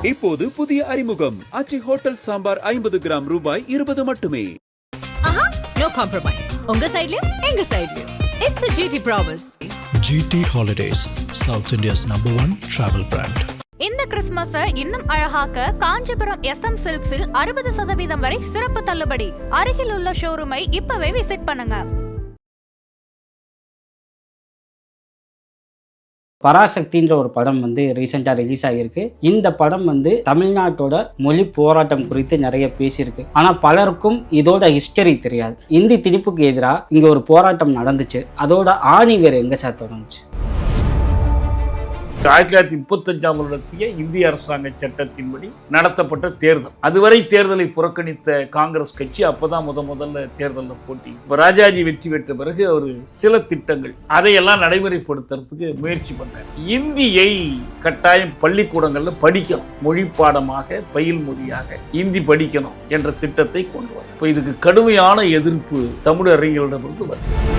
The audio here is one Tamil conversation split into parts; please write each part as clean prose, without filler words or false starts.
இப்போது புதிய அறிமுகம் ஆச்சி ஹோட்டல் சாம்பார் 50 கிராம் ரூபாய் 20 மட்டுமே. No compromise. உங்க சைடுலயும் எங்க சைடுலயும். It's a GT promise. GT Holidays, South India's #1 travel brand. இந்த கிறிஸ்மஸை இன்னும் அழகாக்க காஞ்சிபுரம் SM சில்க்ஸில் 60% வரை சிறப்பு தள்ளுபடி. அருகில் உள்ள ஷோரூமை இப்பவே விசிட் பண்ணுங்க. பராசக்தின்ற ஒரு படம் ரீசெண்டாக ரிலீஸ் ஆகியிருக்கு. இந்த படம் தமிழ்நாட்டோட மொழி போராட்டம் குறித்து நிறைய பேசியிருக்கு. ஆனால் பலருக்கும் இதோட ஹிஸ்டரி தெரியாது. இந்தி திணிப்புக்கு எதிராக இங்கே ஒரு போராட்டம் நடந்துச்சு. அதோட ஆணி வேறு எங்கே சார் தொடங்குச்சு? 1935 வருடத்திய இந்திய அரசாங்க சட்டத்தின்படி நடத்தப்பட்ட தேர்தல். அதுவரை தேர்தலை புறக்கணித்த காங்கிரஸ் கட்சி அப்பதான் முதல்ல தேர்தலில் போட்டி. இப்போ ராஜாஜி வெற்றி பெற்ற பிறகு அவர் சில திட்டங்கள் அதையெல்லாம் நடைமுறைப்படுத்துறதுக்கு முயற்சி பண்ணார். இந்தியை கட்டாயம் பள்ளிக்கூடங்கள்ல படிக்கணும், மொழி பாடமாக பயில் மொழியாக இந்தி படிக்கணும் என்ற திட்டத்தை கொண்டு வர. இப்போ இதுக்கு கடுமையான எதிர்ப்பு தமிழ் அறிஞர்களிடமிருந்து வருது.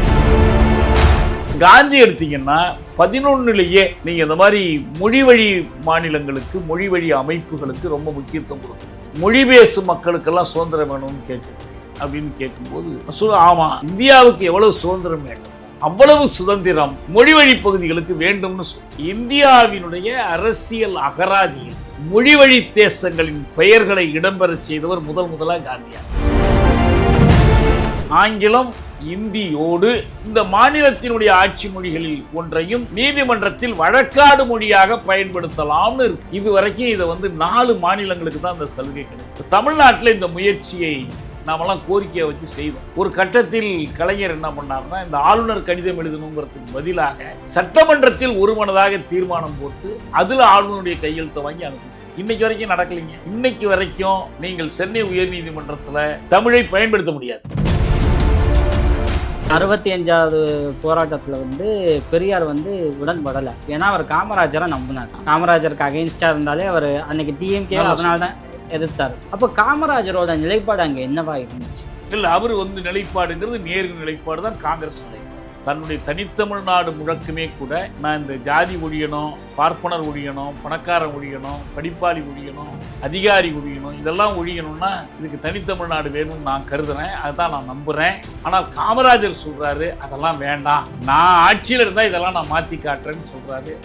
காந்தி எடுத்தீங்கன்னா 11லேயே நீங்க இந்த மாதிரி மொழி வழி மாநிலங்களுக்கு, மொழி வழி அமைப்புகளுக்கு ரொம்ப முக்கியத்துவம் கொடுக்குறீங்க. மொழி பேசும் மக்களுக்கெல்லாம் சுதந்திரம் வேணும்னு கேட்குறீங்க அப்படின்னு கேட்கும்போது ஆமா, இந்தியாவுக்கு எவ்வளவு சுதந்திரம் வேண்டும், அவ்வளவு சுதந்திரம் மொழி வழி பகுதிகளுக்கு வேண்டும்னு சொல்லி இந்தியாவினுடைய அரசியல் அகராதியில் மொழி வழி தேசங்களின் பெயர்களை இடம்பெறச் செய்தவர் முதலாக காந்தியார். ஆங்கிலம் இந்தியோடு இந்த மாநிலத்தினுடைய ஆட்சி மொழிகளில் ஒன்றையும் நீதிமன்றத்தில் வழக்காடு மொழியாக பயன்படுத்தலாம்னு இருக்கு. இதுவரைக்கும் இதை 4 மாநிலங்களுக்கு தான் இந்த சலுகை கிடைக்கும். தமிழ்நாட்டில் இந்த முயற்சியை நாமெல்லாம் கோரிக்கையை வச்சு செய்தோம். ஒரு கட்டத்தில் கலைஞர் என்ன பண்ணார்னா, இந்த ஆளுநர் கடிதம் எழுதணுங்கிறதுக்கு பதிலாக சட்டமன்றத்தில் ஒருமனதாக தீர்மானம் போட்டு அதில் ஆளுநருடைய கையெழுத்தை வாங்கி அனுப்பணும். இன்னைக்கு வரைக்கும் நடக்கலைங்க. இன்னைக்கு வரைக்கும் நீங்கள் சென்னை உயர்நீதிமன்றத்தில் தமிழை பயன்படுத்த முடியாது. 65வது போராட்டத்தில் பெரியார் உடன்படலை. ஏன்னா அவர் காமராஜரை நம்பினார். காமராஜருக்கு அகெயின்ஸ்டாக இருந்தாலே அவர் அன்னைக்கு டிஎம்கே அதனால தான் எதிர்த்தார். அப்போ காமராஜரோட நிலைப்பாடு அங்கே என்னவா இருந்துச்சு? இல்லை, அவர் நிலைப்பாடுங்கிறது நேரு நிலைப்பாடு தான், காங்கிரஸ் நிலைப்பாடு. தன்னுடைய தனித்தமிழ்நாடு முழக்கமே கூட நான் இந்த ஜாதி ஒழியணும், பார்ப்பனர் ஒழியணும், பணக்காரன் ஒழியணும், படிப்பாளி ஒழியணும், அதிகாரி ஒழியணும், இதெல்லாம் ஒழியணும்னா இதுக்கு தனித்தமிழ்நாடு வேணும்னு நான் கருதுறேன், அதுதான் நான் நம்புகிறேன். ஆனால் காமராஜர் சொல்கிறாரு அதெல்லாம் வேண்டாம், நான் ஆட்சியில் இருந்தால் இதெல்லாம் நான் மாற்றி காட்டுறேன்னு சொல்கிறாரு.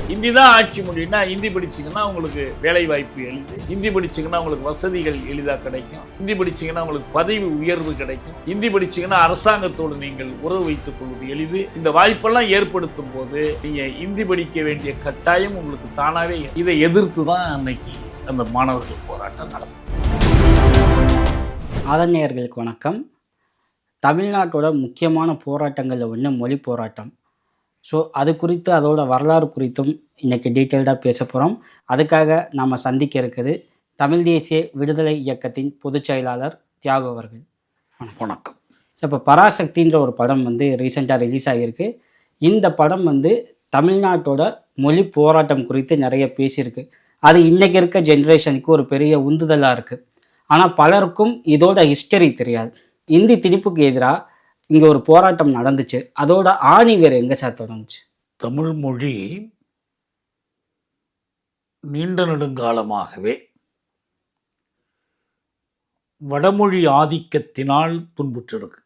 ஹிந்தி தான் ஆட்சி மொழின்னா ஹிந்தி படிச்சிங்கன்னா உங்களுக்கு வேலை வாய்ப்பு எளிது, ஹிந்தி படிச்சிங்கன்னா உங்களுக்கு வசதிகள் எளிதாக கிடைக்கும், ஹிந்தி படிச்சிங்கன்னா உங்களுக்கு பதவி உயர்வு கிடைக்கும், ஹிந்தி படிச்சிங்கன்னா அரசாங்கத்தோடு நீங்கள் உறவு வைத்துக் கொள்வது எளிது. இந்த வாய்ப்பெல்லாம் ஏற்படுத்தும் போது நீங்கள் ஹிந்தி படிக்க வேண்டிய கட்டாயம் உங்களுக்கு தானாகவே. இதை எதிர்த்து தான் அன்னைக்கு அந்த மாணவர்கள் போராட்டம் நடந்தது. ஆதரணியர்களுக்கு வணக்கம். தமிழ்நாட்டோட முக்கியமான போராட்டங்களில் ஒன்று மொழி போராட்டம். ஸோ அது குறித்து, அதோட வரலாறு குறித்தும் இன்றைக்கி டீட்டெயில்டாக பேச போகிறோம். அதுக்காக நாம் சந்திக்க இருக்குது தமிழ் தேசிய விடுதலை இயக்கத்தின் பொதுச் செயலாளர் தியாகு அவர்கள். வணக்கம். ஸோ இப்போ பராசக்தின்ற ஒரு படம் ரீசெண்டாக ரிலீஸ் ஆகியிருக்கு. இந்த படம் தமிழ்நாட்டோட மொழி போராட்டம் குறித்து நிறைய பேசியிருக்கு. அது இன்றைக்கி இருக்க ஜென்ரேஷனுக்கு ஒரு பெரிய உந்துதலாக இருக்குது. ஆனால் பலருக்கும் இதோட ஹிஸ்டரி தெரியாது. இந்தி திணிப்புக்கு எதிராக இங்கே ஒரு போராட்டம் நடந்துச்சு. அதோட ஆணி வேறு எங்கே சார் தொடங்குச்சு? தமிழ் மொழி நீண்ட நெடுங்காலமாகவே வடமொழி ஆதிக்கத்தினால் துன்புற்றிருக்கு.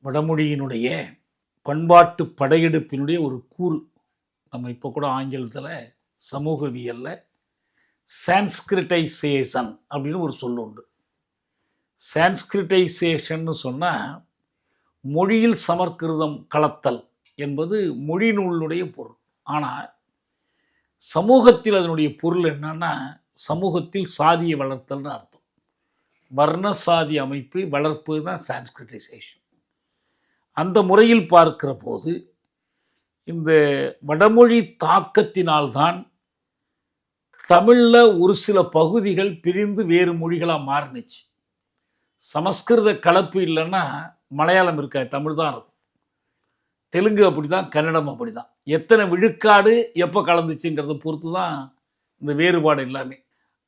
வடமொழியினுடைய பண்பாட்டு படையெடுப்பினுடைய ஒரு கூறு. நம்ம இப்போ கூட ஆங்கிலத்தில் சமூகவியலில் சான்ஸ்கிரிட்டைசேஷன் அப்படின்னு ஒரு சொல் உண்டு. சான்ஸ்கிரிட்டைசேஷன்னு சொன்னால் மொழியில் சமஸ்கிருதம் கலத்தல் என்பது மொழி நூலினுடைய பொருள். ஆனால் சமூகத்தில் அதனுடைய பொருள் என்னன்னா, சமூகத்தில் சாதியை வளர்த்தல்னு அர்த்தம். வர்ண சாதி அமைப்பை வளர்ப்பு தான் சான்ஸ்கிரிட்டைசேஷன். அந்த முறையில் பார்க்கிற போது இந்த வடமொழி தாக்கத்தினால்தான் தமிழில் ஒரு சில பகுதிகள் பிரிந்து வேறு மொழிகளாக மாறினுச்சு. சமஸ்கிருத கலப்பு இல்லைன்னா மலையாளம் இருக்காது, தமிழ் தான் இருக்கும். தெலுங்கு அப்படி தான், கன்னடம் அப்படி தான். எத்தனை விழுக்காடு எப்போ கலந்துச்சுங்கிறத பொறுத்து தான் இந்த வேறுபாடு எல்லாமே.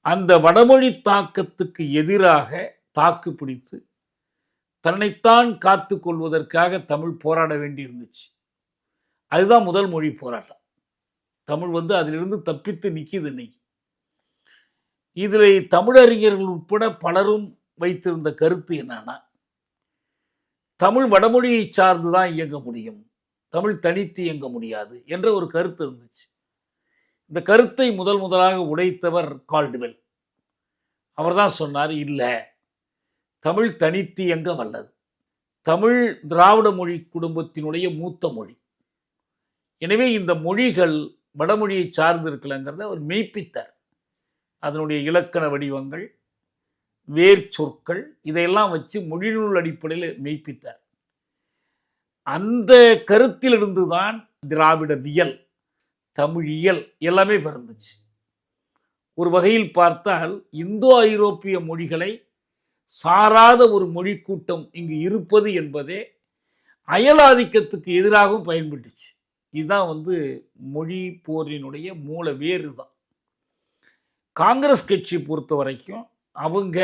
அந்த வடமொழி தாக்கத்துக்கு எதிராக தாக்கு பிடித்து தன்னைத்தான் காத்து கொள்வதற்காக தமிழ் போராட வேண்டி இருந்துச்சு. அதுதான் முதல் மொழி போராட்டம். தமிழ் வந்து அதிலிருந்து தப்பித்து நிற்கிது இன்னைக்கு. இதில் தமிழறிஞர்கள் உட்பட பலரும் வைத்திருந்த கருத்து என்னன்னா, தமிழ் வடமொழியை சார்ந்து தான் இயங்க முடியும், தமிழ் தனித்து இயங்க முடியாது என்ற ஒரு கருத்து இருந்துச்சு. இந்த கருத்தை முதலாக உடைத்தவர் கால்டுவெல். அவர் தான் சொன்னார், இல்லை, தமிழ் தனித்து இயங்க வல்லது, தமிழ் திராவிட மொழி குடும்பத்தினுடைய மூத்த மொழி, எனவே இந்த மொழிகள் வடமொழியை சார்ந்து இருக்கலங்கிறத அவர் மெய்ப்பித்தார். அதனுடைய இலக்கண வடிவங்கள், வேர் சொற்கள், இதையெல்லாம் வச்சு மொழிநூல் அடிப்படையில் மெய்ப்பித்தார். அந்த கருத்திலிருந்து தான் திராவிடவியல், தமிழியல் எல்லாமே பிறந்துச்சு. ஒரு வகையில் பார்த்தால் இந்தோ ஐரோப்பிய மொழிகளை சாராத ஒரு மொழி கூட்டம் இங்கு இருப்பது என்பதே அயலாதிக்கத்துக்கு எதிராகவும் பயன்பட்டுச்சு. இதுதான் வந்து மொழி போரினுடைய மூல வேறு தான். காங்கிரஸ் கட்சி பொறுத்த வரைக்கும் அவங்க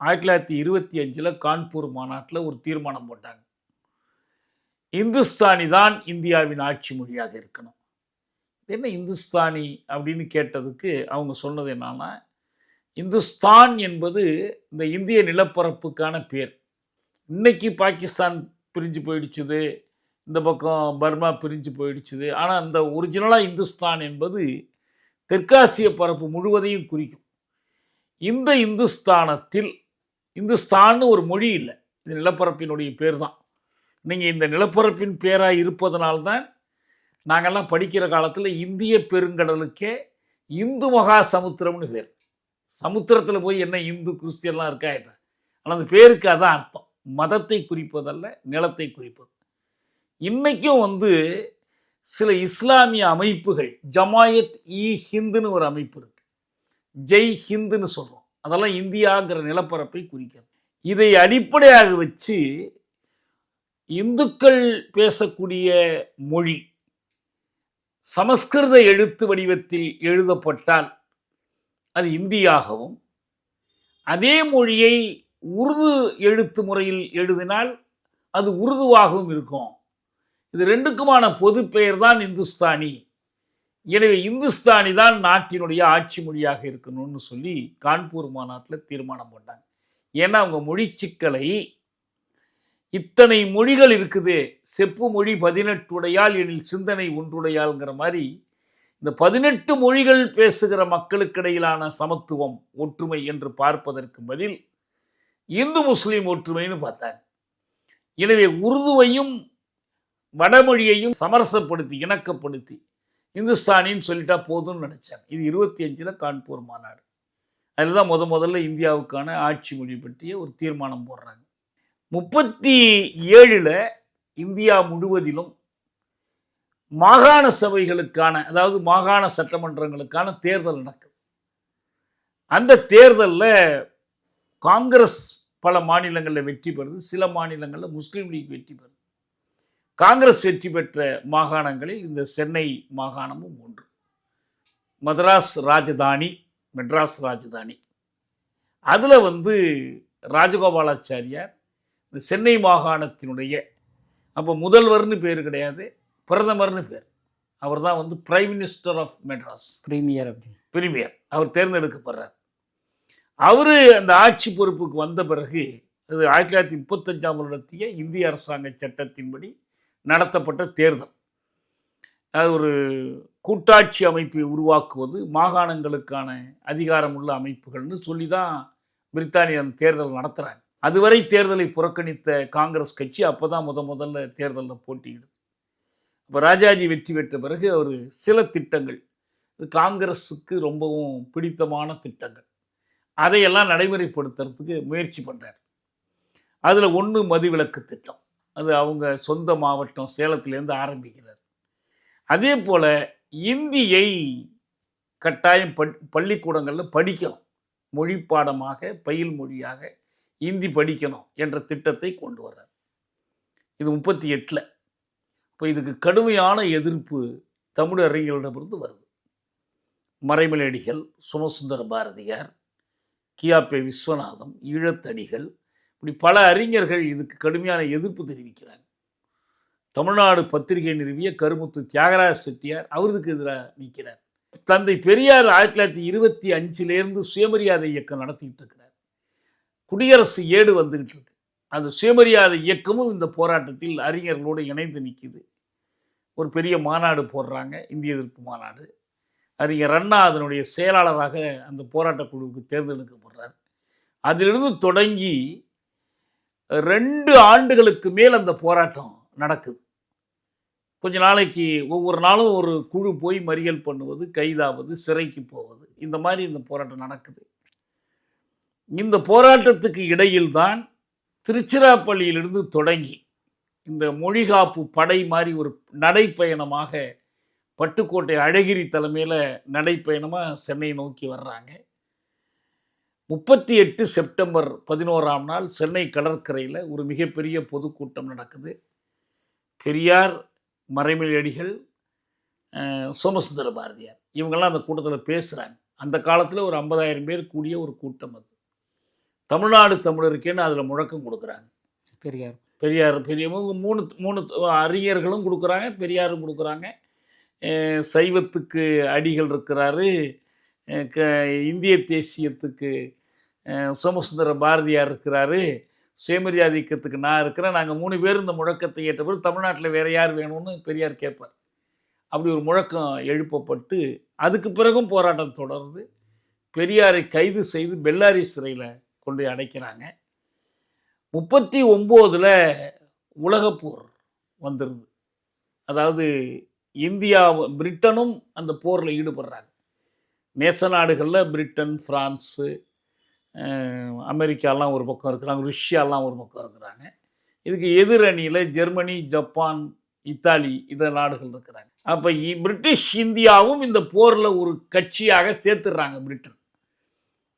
1925 கான்பூர் மாநாட்டில் ஒரு தீர்மானம் போட்டாங்க, இந்துஸ்தானி தான் இந்தியாவின் ஆட்சி மொழியாக இருக்கணும். என்ன இந்துஸ்தானி அப்படின்னு கேட்டதுக்கு அவங்க சொன்னது என்னன்னா, இந்துஸ்தான் என்பது இந்த இந்திய நிலப்பரப்புக்கான பேர். இன்னைக்கு பாகிஸ்தான் பிரிஞ்சு போயிடுச்சுது, இந்த பக்கம் பர்மா பிரிஞ்சு போயிடுச்சுது. ஆனால் அந்த ஒரிஜினலாக இந்துஸ்தான் என்பது தெற்காசிய பரப்பு முழுவதையும் குறிக்கும். இந்த இந்துஸ்தானத்தில் இந்துஸ்தான் ஒரு மொழி இல்லை, இது நிலப்பரப்பினுடைய பேர் தான். நீங்கள் இந்த நிலப்பரப்பின் பேராக இருப்பதனால்தான் நாங்கள்லாம் படிக்கிற காலத்தில் இந்திய பெருங்கடலுக்கே இந்து மகா சமுத்திரம்னு பேர். சமுத்திரத்தில் போய் என்ன இந்து கிறிஸ்டியன்லாம் இருக்கா என்ன, ஆனால் அந்த பேருக்கு அதான் அர்த்தம், மதத்தை குறிப்பதல்ல, நிலத்தை குறிப்பது. இன்றைக்கும் வந்து சில இஸ்லாமிய அமைப்புகள், ஜமாயத் இ ஹிந்துன்னு ஒரு அமைப்பு இருக்கு, ஜெய் ஹிந்துன்னு சொல்கிறோம், அதெல்லாம் இந்தியாங்கிற நிலப்பரப்பை குறிக்கிறது. இதை அடிப்படையாக வச்சு இந்துக்கள் பேசக்கூடிய மொழி சமஸ்கிருத எழுத்து வடிவத்தில் எழுதப்பட்டால் அது இந்தியாகவும், அதே மொழியை உருது எழுத்து முறையில் எழுதினால் அது உருதுவாகவும் இருக்கும். இது ரெண்டுக்குமான பொது பெயர் தான் இந்துஸ்தானி. எனவே இந்துஸ்தானி தான் நாட்டினுடைய ஆட்சி மொழியாக இருக்கணும்னு சொல்லி கான்பூர் மாநாட்டில் தீர்மானம் போட்டாங்க. ஏன்னா அவங்க மொழி சிக்கலை, இத்தனை மொழிகள் இருக்குது, செப்பு மொழி 18 உடையால் எனில் சிந்தனை ஒன்றுடையாள்ங்கிற மாதிரி இந்த 18 மொழிகள் பேசுகிற மக்களுக்கிடையிலான சமத்துவம், ஒற்றுமை என்று பார்ப்பதற்கு பதில் இந்து முஸ்லீம் ஒற்றுமைன்னு பார்த்தாங்க. எனவே உருதுவையும் வடமொழியையும் சமரசப்படுத்தி இணக்கப்படுத்தி இந்துஸ்தானின்னு சொல்லிட்டா போதும்னு நினைச்சாங்க. இது 25 கான்பூர் மாநாடு. அதில் தான் முதல்ல இந்தியாவுக்கான ஆட்சி மொழி பற்றிய ஒரு தீர்மானம் போடுறாங்க. 37 இந்தியா முழுவதிலும் மாகாண சபைகளுக்கான, அதாவது மாகாண சட்டமன்றங்களுக்கான தேர்தல் நடக்குது. அந்த தேர்தலில் காங்கிரஸ் பல மாநிலங்களில் வெற்றி பெறுது, சில மாநிலங்களில் முஸ்லீம் லீக் வெற்றி பெறுது. காங்கிரஸ் வெற்றி பெற்ற மாகாணங்களில் இந்த சென்னை மாகாணமும் ஒன்று. மெட்ராஸ் ராஜதானி. அதில் வந்து ராஜகோபாலாச்சாரியார் இந்த சென்னை மாகாணத்தினுடைய, அப்போ முதல்வர்னு பேர் கிடையாது, பிரதமர்னு பேர். அவர் தான் வந்து prime minister of Madras, premier. அவர் தேர்ந்தெடுக்கப்படுறார். அவர் அந்த ஆட்சி பொறுப்புக்கு வந்த பிறகு, அது 1935 வருடத்திய இந்திய அரசாங்க சட்டத்தின்படி நடத்தப்பட்ட தேர்தல். அது ஒரு கூட்டாட்சி அமைப்பை உருவாக்குவது, மாகாணங்களுக்கான அதிகாரமுள்ள அமைப்புகள்னு சொல்லி தான் பிரித்தானிய தேர்தல் நடத்துகிறாங்க. அதுவரை தேர்தலை புறக்கணித்த காங்கிரஸ் கட்சி அப்போ தான் முதல்ல தேர்தலில் போட்டியிடுது. இப்போ ராஜாஜி வெற்றி பெற்ற பிறகு அவர் சில திட்டங்கள், காங்கிரஸுக்கு ரொம்பவும் பிடித்தமான திட்டங்கள், அதையெல்லாம் நடைமுறைப்படுத்துறதுக்கு முயற்சி பண்ணுறார். அதில் ஒன்று மதுவிலக்கு திட்டம். அது அவங்க சொந்த மாவட்டம் சேலத்திலேருந்து ஆரம்பிக்கிறார். அதே போல் இந்தியை கட்டாயம் பள்ளிக்கூடங்களில் படிக்கணும், மொழி பாடமாக, பயில் மொழியாக இந்தி படிக்கணும் என்ற திட்டத்தை கொண்டு வர்றார். இது 38. இப்போ இதுக்கு கடுமையான எதிர்ப்பு தமிழ் அறிஞர்களிடமிருந்து வருது. மறைமலையடிகள், சோமசுந்தர பாரதியார், கியாபே விஸ்வநாதம், ஈழத்தடிகள், இப்படி பல அறிஞர்கள் இதுக்கு கடுமையான எதிர்ப்பு தெரிவிக்கிறாங்க. தமிழ்நாடு பத்திரிகை நிறுவிய கருமுத்து தியாகராஜ செட்டியார் அவருக்கு எதிராக நிற்கிறார். தந்தை பெரியார் 1925 சுயமரியாதை இயக்கம் நடத்திட்டு இருக்கிறார். குடியரசு ஏடு வந்துகிட்டு இருக்கு. அந்த சுயமரியாதை இயக்கமும் இந்த போராட்டத்தில் அறிஞர்களோடு இணைந்து நிற்குது. ஒரு பெரிய மாநாடு போடுறாங்க, இந்திய எதிர்ப்பு மாநாடு. அறிஞர் அண்ணா அதனுடைய செயலாளராக அந்த போராட்ட குழுவுக்கு தேர்ந்தெடுக்கப்படுறார். அதிலிருந்து தொடங்கி 2 ஆண்டுகளுக்கு மேல் அந்த போராட்டம் நடக்குது. கொஞ்ச நாளைக்கு ஒவ்வொரு நாளும் ஒரு குழு போய் மறியல் பண்ணுவது, கைதாவது, சிறைக்கு போவது, இந்த மாதிரி இந்த போராட்டம் நடக்குது. இந்த போராட்டத்துக்கு இடையில்தான் திருச்சிராப்பள்ளியிலிருந்து தொடங்கி இந்த மொழிகாப்பு படை மாதிரி ஒரு நடைப்பயணமாக பட்டுக்கோட்டை அழகிரி தலைமையில் நடைப்பயணமாக சென்னை நோக்கி வர்றாங்க. 38 செப்டம்பர் 11ஆம் நாள் சென்னை கடற்கரையில் ஒரு மிகப்பெரிய பொதுக்கூட்டம் நடக்குது. பெரியார், மறைமலையடிகள், சோமசுந்தர பாரதியார் இவங்கெல்லாம் அந்த கூட்டத்தில் பேசுகிறாங்க. அந்த காலத்தில் ஒரு 50,000 பேர் கூடிய ஒரு கூட்டம் அது. தமிழ்நாடு தமிழருக்கேன்னு அதில் முழக்கம் கொடுக்குறாங்க. பெரியார் பெரிய 3 அறிஞர்களும் கொடுக்குறாங்க, பெரியாரும் கொடுக்குறாங்க. சைவத்துக்கு அடிகள் இருக்கிறாரு, இந்திய தேசியத்துக்கு சோமசுந்தர பாரதியார் இருக்கிறாரு, சுயமரியாதை இயக்கத்துக்கு நான் இருக்கிறேன். நாங்கள் 3 பேர் இந்த முழக்கத்தை ஏற்ற பிறகு தமிழ்நாட்டில் வேறு யார் வேணும்னு பெரியார் கேட்பார். அப்படி ஒரு முழக்கம் எழுப்பப்பட்டு அதுக்கு பிறகும் போராட்டம் தொடர்ந்து பெரியாரை கைது செய்து பெல்லாரி சிறையில் கொண்டு அடைக்கிறாங்க. 39 உலகப்போர் வந்துடுது. அதாவது இந்தியா, பிரிட்டனும் அந்த போரில் ஈடுபடுறாங்க. நேச நாடுகளில் பிரிட்டன், ஃப்ரான்ஸு, அமெரிக்காலாம் ஒரு பக்கம் இருக்கிறாங்க, ருஷ்யாலாம் ஒரு பக்கம் இருக்கிறாங்க. இதுக்கு எதிரணியில் ஜெர்மனி, ஜப்பான், இத்தாலி இந்த நாடுகள் இருக்கிறாங்க. அப்போ பிரிட்டிஷ் இந்தியாவும் இந்த போரில் ஒரு கட்சியாக சேர்த்துடுறாங்க பிரிட்டன்.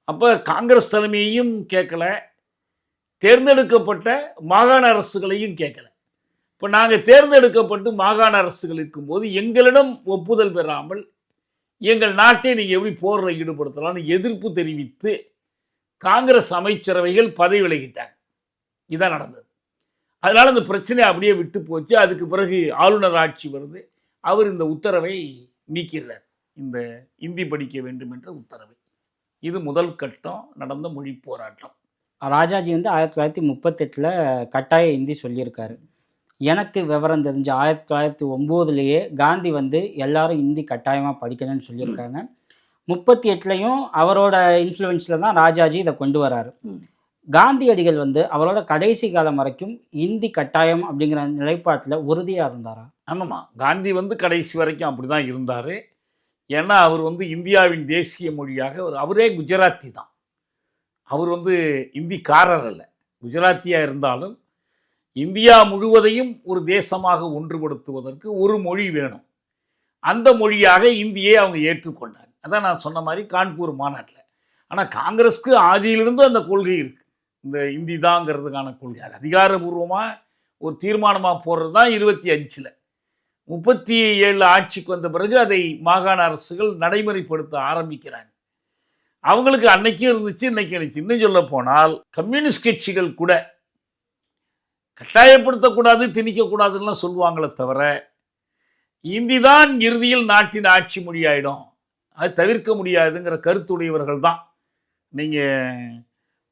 அப்போ காங்கிரஸ் தலைமையையும் கேட்கல, தேர்ந்தெடுக்கப்பட்ட மாகாண அரசுகளையும் கேட்கல. இப்போ நாங்கள் தேர்ந்தெடுக்கப்பட்டு மாகாண அரசுகள் இருக்கும்போது எங்களிடம் ஒப்புதல் பெறாமல் எங்கள் நாட்டை நீங்கள் எப்படி போரில் ஈடுபடுத்தலாம்னு எதிர்ப்பு தெரிவித்து காங்கிரஸ் அமைச்சரவைகள் பதவி விலகிட்டாங்க. இதான் நடந்தது. அதனால் அந்த பிரச்சனை அப்படியே விட்டு போச்சு. அதுக்கு பிறகு ஆளுநர் ஆட்சி வருது. அவர் இந்த உத்தரவை நீக்கிறார், இந்த இந்தி படிக்க வேண்டும் என்ற உத்தரவை. இது முதல் கட்டம் நடந்த மொழி போராட்டம். ராஜாஜி 1938 கட்டாய இந்தி சொல்லியிருக்காரு. எனக்கு விவரம் தெரிஞ்ச 1909 காந்தி எல்லாரும் இந்தி கட்டாயமாக படிக்கணும்னு சொல்லியிருக்காங்க. 38 அவரோட இன்ஃப்ளூயன்ஸில் தான் ராஜாஜி இதை கொண்டு வராரு. காந்தியடிகள் அவரோட கடைசி காலம் வரைக்கும் இந்தி கட்டாயம் அப்படிங்கிற நிலைப்பாட்டில் உறுதியாக இருந்தாரா? ஆமாம்மா, காந்தி கடைசி வரைக்கும் அப்படி தான் இருந்தார். ஏன்னா அவர் இந்தியாவின் தேசிய மொழியாக அவரே குஜராத்தி தான். அவர் இந்திக்காரர் அல்ல, குஜராத்தியாக இருந்தாலும் இந்தியா முழுவதையும் ஒரு தேசமாக ஒன்றுபடுத்துவதற்கு ஒரு மொழி வேணும். அந்த மொழியாக இந்தியை அவங்க ஏற்றுக்கொண்டாங்க. அதான் நான் சொன்ன மாதிரி கான்பூர் மாநாட்டில். ஆனால் காங்கிரஸ்க்கு ஆதியிலிருந்து அந்த கொள்கை இருக்குது, இந்த இந்தி தாங்கிறதுக்கான கொள்கை. அது அதிகாரபூர்வமாக ஒரு தீர்மானமாக போடுறது தான் 25. 37 ஆட்சிக்கு வந்த பிறகு அதை மாகாண அரசுகள் நடைமுறைப்படுத்த ஆரம்பிக்கிறாங்க. அவங்களுக்கு அன்னைக்கும் இருந்துச்சு, இன்னைக்கு இருந்துச்சு. இன்னும் சொல்ல போனால் கம்யூனிஸ்ட் கட்சிகள் கூட கட்டாயப்படுத்தக்கூடாது, திணிக்கக்கூடாதுன்னா சொல்லுவாங்களே தவிர இந்தி தான் இறுதியில் நாட்டின் ஆட்சி மொழியாயிடும், அது தவிர்க்க முடியாதுங்கிற கருத்துடையவர்கள் தான். நீங்கள்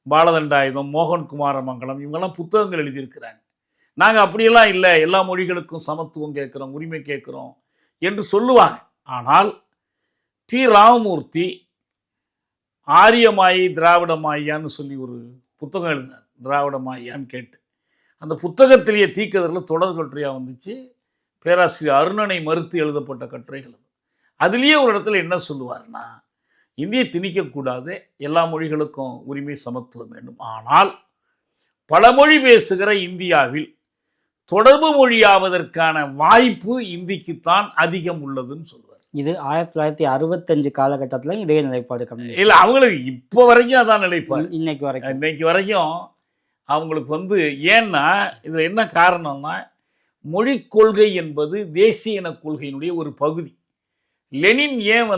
பாலதண்டாயுதம், மோகன் குமாரமங்கலம் இவங்கெல்லாம் புத்தகங்கள் எழுதியிருக்கிறாங்க. நாங்கள் அப்படியெல்லாம் இல்லை, எல்லா மொழிகளுக்கும் சமத்துவம் கேட்குறோம், உரிமை கேட்குறோம் என்று சொல்லுவாங்க. ஆனால் டி. ராமமூர்த்தி ஆரியமாயி திராவிட மாயான்னு சொல்லி ஒரு புத்தகம் எழுதினார். திராவிட மாயான்னு கேட்டு அந்த புத்தகத்திலேயே தீக்கதரில் தொடர் கட்டுரையாக வந்துச்சு. பேராசிரியர் அருணனை மறுத்து எழுதப்பட்ட கட்டுரைகள். அதுலேயே ஒரு இடத்துல என்ன சொல்லுவார்னா, இந்தியை திணிக்கக்கூடாது, எல்லா மொழிகளுக்கும் உரிமை சமத்துவம் வேண்டும், ஆனால் பல மொழி பேசுகிற இந்தியாவில் தொடர்பு மொழியாவதற்கான வாய்ப்பு இந்திக்குத்தான் அதிகம் உள்ளதுன்னு சொல்லுவார். இது 1965 காலகட்டத்தில் இதே நிலைப்பாடு இல்லை, அவங்களுக்கு இப்போ வரைக்கும் அதான் நிலைப்பாடு. இன்னைக்கு வரைக்கும் அவங்களுக்கு ஏன்னா இதில் என்ன காரணம்னா, மொழி கொள்கை என்பது தேசிய இன கொள்கையினுடைய ஒரு பகுதி. லெனின் ஏன்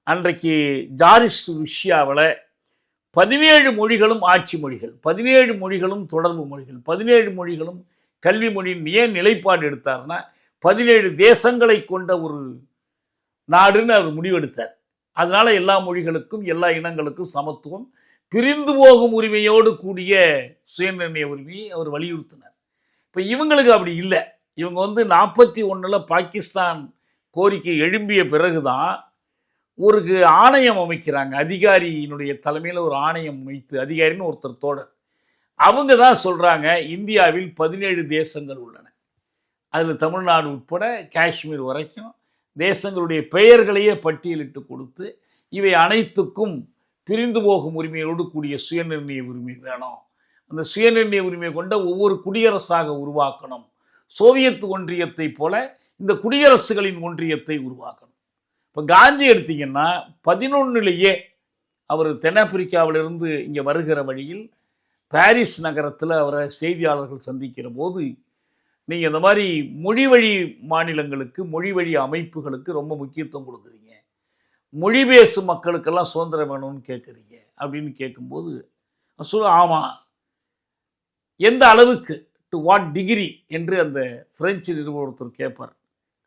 அன்றைக்கு ஜாரிஸ்ட் ருஷ்யாவில் 17 மொழிகளும் ஆட்சி மொழிகள், 17 மொழிகளும் தொடர்பு மொழிகள், 17 மொழிகளும் கல்வி மொழியின் ஏன் நிலைப்பாடு எடுத்தார்னா 17 தேசங்களை கொண்ட ஒரு நாடுன்னு அவர் முடிவெடுத்தார். அதனால எல்லா மொழிகளுக்கும் எல்லா இனங்களுக்கும் சமத்துவம், பிரிந்து போகும் உரிமையோடு கூடிய சுயநிர்ணய உரிமையை அவர் வலியுறுத்தினார். இப்போ இவங்களுக்கு அப்படி இல்லை. இவங்க வந்து 41 பாகிஸ்தான் கோரிக்கை எழும்பிய பிறகுதான் ஒரு ஆணையம் அமைக்கிறாங்க. அதிகாரியினுடைய தலைமையில் ஒரு ஆணையம் அமைத்து, அதிகாரின்னு ஒருத்தர் தோழர், அவங்க தான் சொல்கிறாங்க இந்தியாவில் 17 தேசங்கள் உள்ளன, அதில் தமிழ்நாடு உட்பட காஷ்மீர் வரைக்கும் தேசங்களுடைய பெயர்களையே பட்டியலிட்டு கொடுத்து இவை அனைத்துக்கும் பிரிந்து போகும் உரிமையோடு கூடிய சுயநிர்ணய உரிமை வேணும், அந்த சுயநிர்ணய உரிமை கொண்ட ஒவ்வொரு குடியரசாக உருவாக்கணும், சோவியத் ஒன்றியத்தை போல இந்த குடியரசுகளின் ஒன்றியத்தை உருவாக்கணும். இப்போ காந்தி எடுத்தீங்கன்னா 11 அவர் தென்னாப்பிரிக்காவிலிருந்து இங்கே வருகிற வழியில் பாரிஸ் நகரத்தில் அவரை செய்தியாளர்கள் சந்திக்கிற போது, நீங்கள் இந்த மாதிரி மொழி வழி மாநிலங்களுக்கு, மொழி வழி அமைப்புகளுக்கு ரொம்ப முக்கியத்துவம் கொடுக்குறீங்க, மொழி பேசும் மக்களுக்கெல்லாம் சுதந்திரம் வேணும்னு கேட்குறீங்க அப்படின்னு கேட்கும்போது ஆமாம், எந்த அளவுக்கு, டு வாட் டிகிரி என்று அந்த பிரெஞ்சு நிறுவனர் ஒருத்தர் கேட்பார்.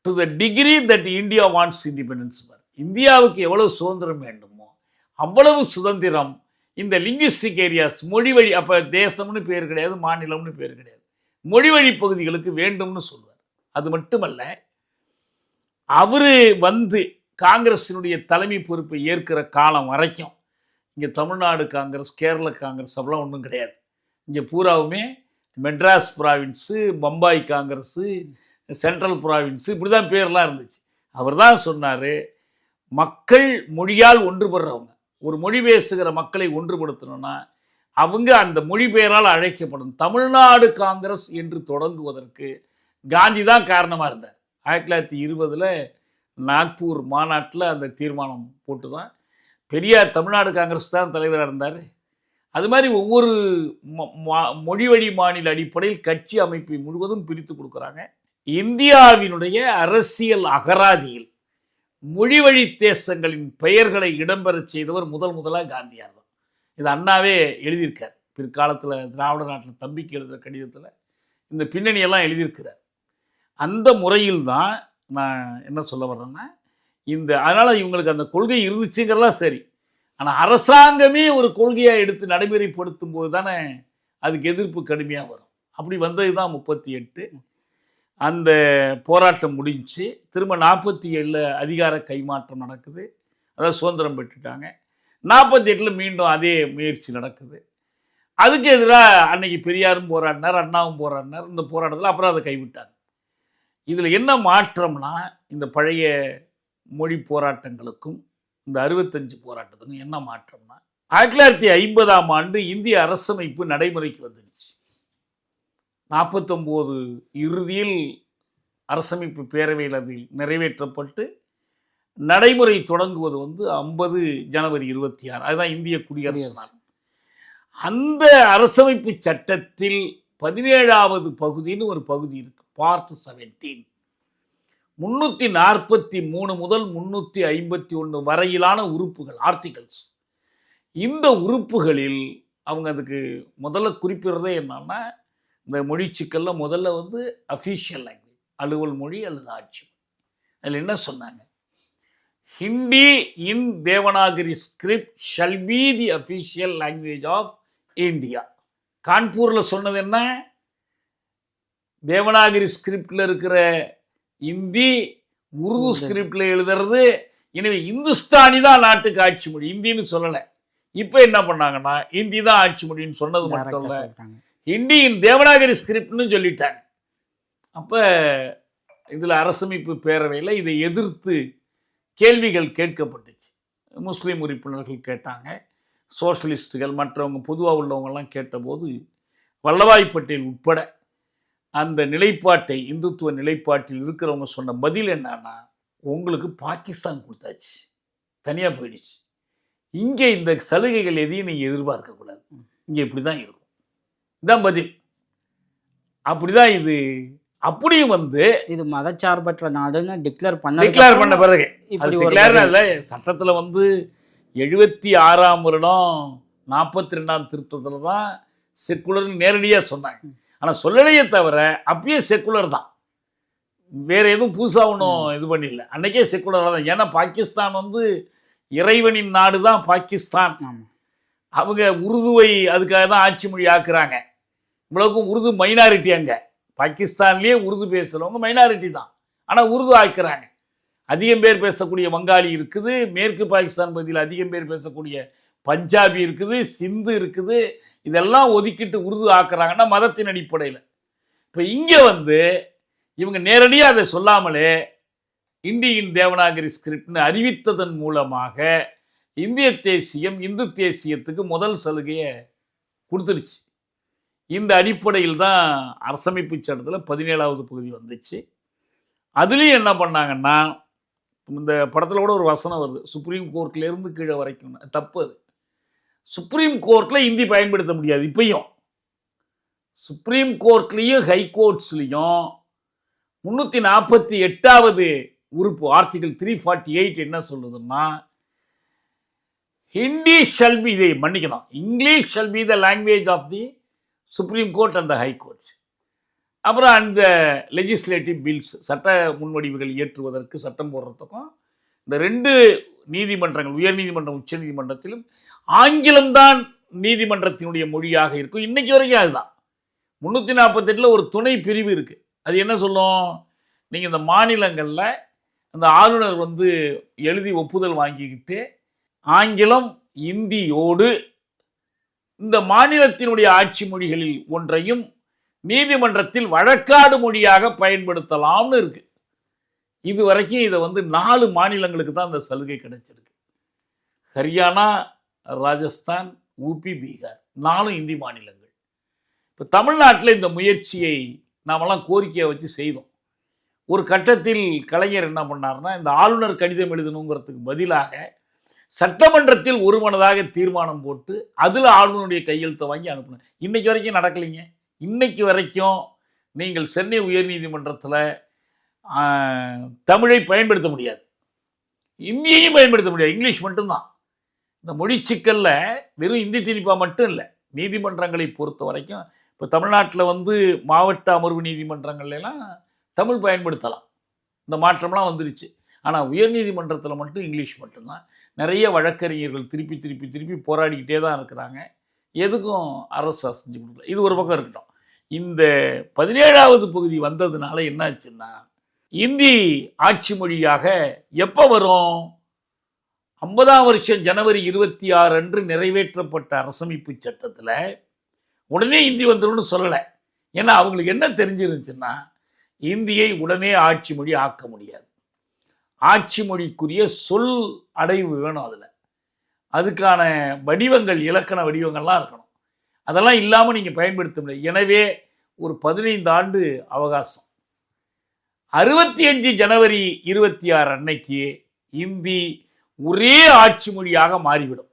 To the degree that India wants independence. இந்தியாவுக்கு எவ்வளவு சுதந்திரம் வேண்டுமோ அவ்வளவு சுதந்திரம் இந்த லிங்குவிஸ்டிக் ஏரியாஸ், மொழி வழி, அப்போ தேசம்னு பேர் கிடையாது, மாநிலம்னு பேர் கிடையாது, மொழி வழி பகுதிகளுக்கு வேண்டும்னு சொல்வார். அது மட்டுமல்ல, அவர் வந்து காங்கிரஸினுடைய தலைமை பொறுப்பை ஏற்கிற காலம் வரைக்கும் இங்கே தமிழ்நாடு காங்கிரஸ், கேரள காங்கிரஸ் அப்படிலாம் ஒன்றும் கிடையாது. இங்கே பூராவுமே மெட்ராஸ் ப்ராவின்ஸு, பம்பாய் காங்கிரஸு, சென்ட்ரல் ப்ராவின்ஸு, இப்படி தான் பேர்லாம் இருந்துச்சு. அவர் தான் சொன்னார், மக்கள் மொழியால் ஒன்றுபடுறவங்க, ஒரு மொழி பேசுகிற மக்களை ஒன்றுபடுத்தணும்னா அவங்க அந்த மொழி பெயரால் அழைக்கப்படும். தமிழ்நாடு காங்கிரஸ் என்று தொடங்குவதற்கு காந்தி தான் காரணமாக இருந்தார். 1920 நாக்பூர் மாநாட்டில் அந்த தீர்மானம் போட்டு தான் பெரியார் தமிழ்நாடு காங்கிரஸ் தான் தலைவராக இருந்தார். அது மாதிரி ஒவ்வொரு மொழி வழி மாநில அடிப்படையில் கட்சி அமைப்பை முழுவதும் பிரித்து கொடுக்குறாங்க. இந்தியாவினுடைய அரசியல் அகராதியில் மொழி வழி தேசங்களின் பெயர்களை இடம்பெற செய்தவர் முதலாக காந்தியார் தான். இது அண்ணாவே எழுதியிருக்கார். பிற்காலத்தில் திராவிட நாட்டில் தம்பிக்கு எழுதுகிற கடிதத்தில் இந்த பின்னணியெல்லாம் எழுதியிருக்கிறார். அந்த முறையில் தான் நான் என்ன சொல்ல வர்றேன்னா, அதனால் இவங்களுக்கு அந்த கொள்கை இருந்துச்சுங்கிறதெல்லாம் சரி, ஆனால் அரசாங்கமே ஒரு கொள்கையாக எடுத்து நடைமுறைப்படுத்தும் போது தானே அதுக்கு எதிர்ப்பு கடுமையாக வரும். அப்படி வந்தது தான் 38. அந்த போராட்டம் முடிஞ்சு திரும்ப 47 அதிகார கைமாற்றம் நடக்குது, அதாவது சுதந்திரம் பெற்றுட்டாங்க. 48 மீண்டும் அதே முயற்சி நடக்குது. அதுக்கு எதிராக அன்னைக்கு பெரியாரும் போராடினார், அண்ணாவும் போராடினார். இந்த போராட்டத்தில் அப்புறம் அதை கைவிட்டாங்க. இதில் என்ன மாற்றம்னா, இந்த பழைய மொழி போராட்டங்களுக்கும் இந்த 65 போராட்டத்துக்கும் என்ன மாற்றம்னா, 1950ஆம் ஆண்டு இந்திய அரசமைப்பு நடைமுறைக்கு வந்துடுச்சு. 49 இறுதியில் அரசமைப்பு பேரவையில் அது நிறைவேற்றப்பட்டு நடைமுறை தொடங்குவது 50 ஜனவரி 26, அதுதான் இந்திய குடியரசு நாள். அந்த அரசமைப்பு சட்டத்தில் 17வது பகுதின்னு ஒரு பகுதி இருக்கு, பார்ட் 17. 343 முதல் 351 வரையிலான உறுப்புகள், ஆர்டிகல்ஸ். இந்த உறுப்புகளில் அவங்க அதுக்கு முதல்ல குறிப்பிடுறதே என்னன்னா, இந்த மொழி சிக்கல்ல முதல்ல அஃபீஷியல் லாங்குவேஜ், அலுவல் மொழி அல்லது ஆட்சி மொழி. அதில் என்ன சொன்னாங்க, Hindi in Devanagari script shall be the official language of India. கான்பூரில் சொன்னது என்ன, தேவநாகரி ஸ்கிரிப்டில் இருக்கிற இந்தி உருது ஸ்கிரிப்டில் எழுதுறது, எனவே இந்துஸ்தானி தான் நாட்டுக்கு ஆட்சி மொழி, இந்தின்னு சொல்லலை. இப்போ என்ன பண்ணாங்கன்னா, இந்தி தான் ஆட்சி மொழின்னு சொன்னது மட்டும் இல்லை, ஹிந்தியின் தேவநாகரி ஸ்கிரிப்ட்னு சொல்லிட்டாங்க. அப்போ இதில் அரசமைப்பு பேரவையில் இதை எதிர்த்து கேள்விகள் கேட்கப்பட்டுச்சு. முஸ்லீம் உறுப்பினர்கள் கேட்டாங்க, சோஷலிஸ்டுகள் மற்றவங்க பொதுவாக உள்ளவங்கெல்லாம் கேட்டபோது வல்லபாய் பட்டேல் உட்பட அந்த நிலைப்பாட்டை, இந்துத்துவ நிலைப்பாட்டில் இருக்கிறவங்க சொன்ன பதில் என்னன்னா, உங்களுக்கு பாகிஸ்தான் கொடுத்தாச்சு, தனியாக போயிடுச்சு, இங்கே இந்த சலுகைகள் எதையும் நீங்கள் எதிர்பார்க்கக்கூடாது, இங்கே இப்படி தான் இருக்கும், இதான் பதில். அப்படிதான் இது. அப்படியும் இது மதச்சார்பற்ற நாடுன்னு டிக்ளேர் பண்ண பிறகு சட்டத்தில் 76ஆம் வருடம் 42ஆம் திருத்தத்தில் தான் செக்குலர்னு நேரடியாக சொன்னாங்க. ஆனால் சொல்லலையே தவிர அப்பயே செக்குலர் தான், வேற எதுவும் புதுசாக ஒன்றும் இது பண்ணிடல. அன்னைக்கே செக்குலராக தான். ஏன்னா பாகிஸ்தான் வந்து இறைவனின் நாடு தான் பாகிஸ்தான். அவங்க உருதுவை அதுக்காக தான் ஆட்சி மொழி ஆக்குறாங்க. இவ்வளவுக்கும் உருது மைனாரிட்டி, அங்கே பாகிஸ்தான்லேயே உருது பேசுகிறவங்க மைனாரிட்டி தான், ஆனால் உருது ஆக்குறாங்க. அதிகம் பேர் பேசக்கூடிய வங்காளி இருக்குது, மேற்கு பாகிஸ்தான் பகுதியில் அதிகம் பேர் பேசக்கூடிய பஞ்சாபி இருக்குது, சிந்து இருக்குது. இதெல்லாம் ஒதுக்கிட்டு உருது ஆக்குறாங்கன்னா மதத்தின் அடிப்படையில். இப்போ இங்கே வந்து இவங்க நேரடியாக அதை சொல்லாமலே இந்தியின் தேவநாகரி ஸ்கிரிப்ட்னு அறிவித்ததன் மூலமாக இந்திய தேசியம் இந்து தேசியத்துக்கு முதல் சலுகையை கொடுத்துருச்சு. இந்த அடிப்படையில் தான் அரசமைப்பு சட்டத்தில் 17வது பகுதி வந்துச்சு. அதுலேயும் என்ன பண்ணாங்கன்னா, இந்த படத்தில் கூட ஒரு வசனம் வருது, சுப்ரீம் கோர்ட்லேருந்து கீழே வரைக்கும். தப்பு அது. சுப்ரீம் கோர்ட்டில் இந்தி பயன்படுத்த முடியாது. இப்பயும் சுப்ரீம் கோர்ட்லேயும் ஹைகோர்ட்ஸ்லேயும் 348வது உறுப்பு ஆர்டிகல் 348 என்ன சொல்லுதுன்னா, ஹிந்தி ஷல் பி, இதை மன்னிக்கணும், English shall be the language of the Supreme Court and the High Court. அப்புறம் அந்த லெஜிஸ்லேட்டிவ் பில்ஸ், சட்ட முன்வடிவுகள் இயற்றுவதற்கு, சட்டம் போடுறதுக்கும் இந்த 2 நீதிமன்றங்கள், உயர் நீதிமன்றம் உச்ச நீதிமன்றத்திலும் ஆங்கிலம்தான் நீதிமன்றத்தினுடைய மொழியாக இருக்கும். இன்னைக்கு வரைக்கும் அதுதான். 348 ஒரு துணை பிரிவு இருக்குது. அது என்ன சொல்லும், நீங்கள் இந்த மாநிலங்களில் அந்த ஆளுநர் வந்து எழுதி ஒப்புதல் வாங்கிக்கிட்டு ஆங்கிலம் இந்தியோடு இந்த மாநிலத்தினுடைய ஆட்சி மொழிகளில் ஒன்றையும் நீதிமன்றத்தில் வழக்காடு மொழியாக பயன்படுத்தலாம்னு இருக்கு. இது வரைக்கும் இதை வந்து 4 மாநிலங்களுக்கு தான் அந்த சலுகை கிடைச்சிருக்கு. ஹரியானா, ராஜஸ்தான், ஊபி, பீகார் 4 இந்தி மாநிலங்கள். இப்போ தமிழ்நாட்டில் இந்த முயற்சியை நாமெல்லாம் கோரிக்கையை வச்சு செய்தோம். ஒரு கட்டத்தில் கலைஞர் என்ன பண்ணார்னா, இந்த ஆளுநர் கடிதம் எழுதணுங்கிறதுக்கு பதிலாக சட்டமன்றத்தில் ஒருமனதாக தீர்மானம் போட்டு அதில் ஆளுநருடைய கையெழுத்தை வாங்கி அனுப்பினேன். இன்னைக்கு வரைக்கும் நடக்கலைங்க. இன்னைக்கு வரைக்கும் நீங்கள் சென்னை உயர்நீதிமன்றத்தில் தமிழை பயன்படுத்த முடியாது, இந்தியையும் பயன்படுத்த முடியாது, இங்கிலீஷ் மட்டும்தான். இந்த மொழி சிக்கலில் வெறும் இந்தி திணிப்பா மட்டும் இல்லை, நீதிமன்றங்களை பொறுத்த வரைக்கும் இப்போ தமிழ்நாட்டில் வந்து மாவட்ட அமர்வு நீதிமன்றங்கள்லாம் தமிழ் பயன்படுத்தலாம். இந்த மாற்றம்லாம் வந்துருச்சு. ஆனால் உயர்நீதிமன்றத்தில் மட்டும் இங்கிலீஷ் மட்டும்தான். நிறைய வழக்கறிஞர்கள் திருப்பி திருப்பி திருப்பி போராடிக்கிட்டே தான் இருக்கிறாங்க. எதுக்கும் அரசு செஞ்சு கொடுக்கல. இது ஒரு பக்கம் இருக்கட்டும். இந்த 17வது பகுதி வந்ததுனால என்ன ஆச்சுன்னா, இந்தி ஆட்சி மொழியாக எப்போ வரும், 50ஆம் வருஷம் ஜனவரி 26 அன்று நிறைவேற்றப்பட்ட அரசமைப்பு சட்டத்தில் உடனே இந்தி வந்துடும்னு சொல்லலை. ஏன்னா அவங்களுக்கு என்ன தெரிஞ்சிருந்துச்சுன்னா, இந்தியை உடனே ஆட்சி மொழி ஆக்க முடியாது. ஆட்சி மொழிக்குரிய சொல் அடைவு வேணும். அதில் அதுக்கான வடிவங்கள், இலக்கண வடிவங்கள்லாம் இருக்கணும். அதெல்லாம் இல்லாமல் நீங்கள் பயன்படுத்த முடியாது. எனவே ஒரு 15 ஆண்டு அவகாசம். 65 ஜனவரி 26 அன்னைக்கு இந்தி ஒரே ஆட்சி மொழியாக மாறிவிடும்.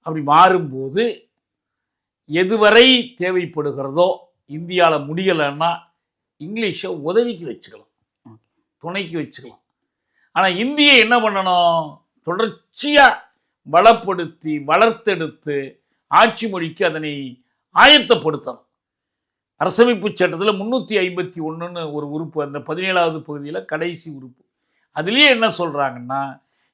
அப்படி மாறும்போது எதுவரை தேவைப்படுகிறதோ, இந்தியாவில் முடியலைன்னா இங்கிலீஷை உதவிக்கு வச்சுக்கலாம், துணைக்கு வச்சுக்கலாம். ஆனால் இந்தியை என்ன பண்ணணும், தொடர்ச்சியாக வளப்படுத்தி வளர்த்தெடுத்து ஆட்சி மொழிக்கு அதனை ஆயத்தப்படுத்தணும். அரசமைப்பு சட்டத்தில் 351ன்னு ஒரு உறுப்பு, அந்த 17வது பகுதியில் கடைசி உறுப்பு. அதுலேயே என்ன சொல்கிறாங்கன்னா,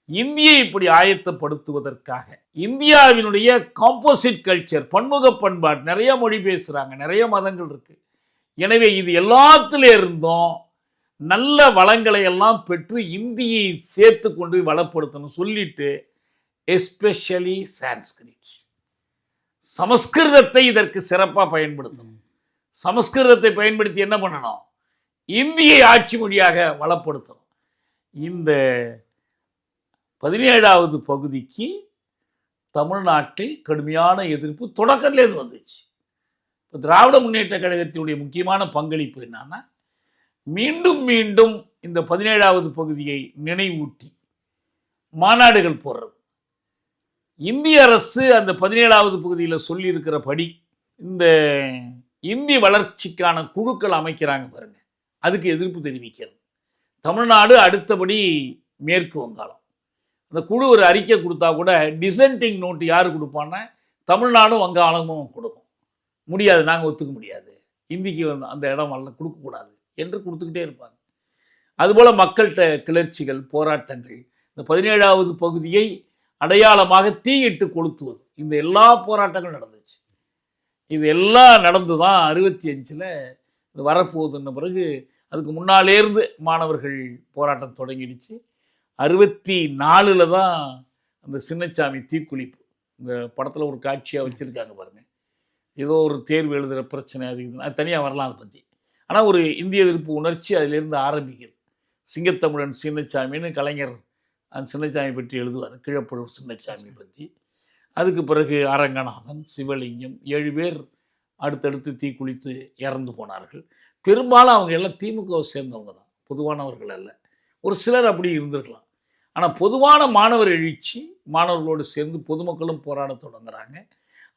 இந்தியை இப்படி ஆயத்தப்படுத்துவதற்காக இந்தியாவினுடைய காம்போசிட் கல்ச்சர், பன்முக பண்பாடு, நிறைய மொழி பேசுகிறாங்க, நிறைய மதங்கள் இருக்கு. எனவே இது எல்லாத்துல இருந்தும் நல்ல வளங்களை எல்லாம் பெற்று இந்தியை சேர்த்து கொண்டு வளப்படுத்தணும் சொல்லிட்டு, எஸ்பெஷலி சான்ஸ்கிரிட், சமஸ்கிருதத்தை இதற்கு சிறப்பாக பயன்படுத்தணும். சமஸ்கிருதத்தை பயன்படுத்தி என்ன பண்ணணும், இந்தியை ஆட்சி மொழியாக வளப்படுத்தணும். இந்த 17வது பகுதிக்கு தமிழ்நாட்டில் கடுமையான எதிர்ப்பு தொடக்கத்திலேருந்து வந்துச்சு. இப்போ திராவிட முன்னேற்ற கழகத்தினுடைய முக்கியமான பங்களிப்பு என்னன்னா, மீண்டும் மீண்டும் இந்த 17வது பகுதியை நினைவூட்டி மாநாடுகள் போடுறது. இந்திய அரசு அந்த 17வது பகுதியில் சொல்லியிருக்கிறபடி இந்த இந்தி வளர்ச்சிக்கான குழுக்கள் அமைக்கிறாங்க பாருங்க, அதுக்கு எதிர்ப்பு தெரிவிக்கிறது. தமிழ்நாடு, அடுத்தபடி மேற்கு வங்காளம். அந்த குழு ஒரு அறிக்கை கொடுத்தா கூட டிசென்டிங் நோட்டு யார் கொடுப்பான்னா தமிழ்நாடும் வங்காளமும் கொடுக்கும். முடியாது, நாங்கள் ஒத்துக்க முடியாது. இந்திக்கு வந்து அந்த இடம் வரல கொடுக்கக்கூடாது என்று கொடுத்துக்கிட்டே இருப்பாங்க. அதுபோல் மக்கள்கிட்ட கிளர்ச்சிகள், போராட்டங்கள், இந்த 17வது பகுதியை அடையாளமாக தீயிட்டு கொளுத்துவது, இந்த எல்லா போராட்டங்களும் நடந்துச்சு. இது எல்லாம் நடந்து தான் 65 இது வரப்போகுதுன்ன பிறகு அதுக்கு முன்னாலேருந்து மாணவர்கள் போராட்டம் தொடங்கிடுச்சு. 64 தான் அந்த சின்னசாமி தீக்குளிப்பு, இந்த படத்தில் ஒரு காட்சியாக வச்சுருக்காங்க பாருங்கள். ஏதோ ஒரு தேர்வு எழுதுகிற பிரச்சனை அது இதுன்னு அது தனியாக வரலாம் அதை பற்றி. ஆனால் ஒரு இந்திய எதிர்ப்பு உணர்ச்சி அதிலேருந்து ஆரம்பிக்குது. சிங்கத்தமிழன் சின்னசாமின்னு கலைஞர் அந்த சின்னசாமி பற்றி எழுதுவார், கீழப்பழூர் சின்னசாமி பற்றி. அதுக்கு பிறகு அரங்கநாதன், சிவலிங்கம் 7 பேர் அடுத்தடுத்து தீக்குளித்து இறந்து போனார்கள். பெரும்பாலும் அவங்க எல்லாம் திமுகவை சேர்ந்தவங்க தான், பொதுவானவர்கள் அல்ல. ஒரு சிலர் அப்படி இருந்திருக்கலாம். ஆனால் பொதுவான மாணவர் எழுச்சி, மாணவர்களோடு சேர்ந்து பொதுமக்களும் போராட தொடங்குறாங்க.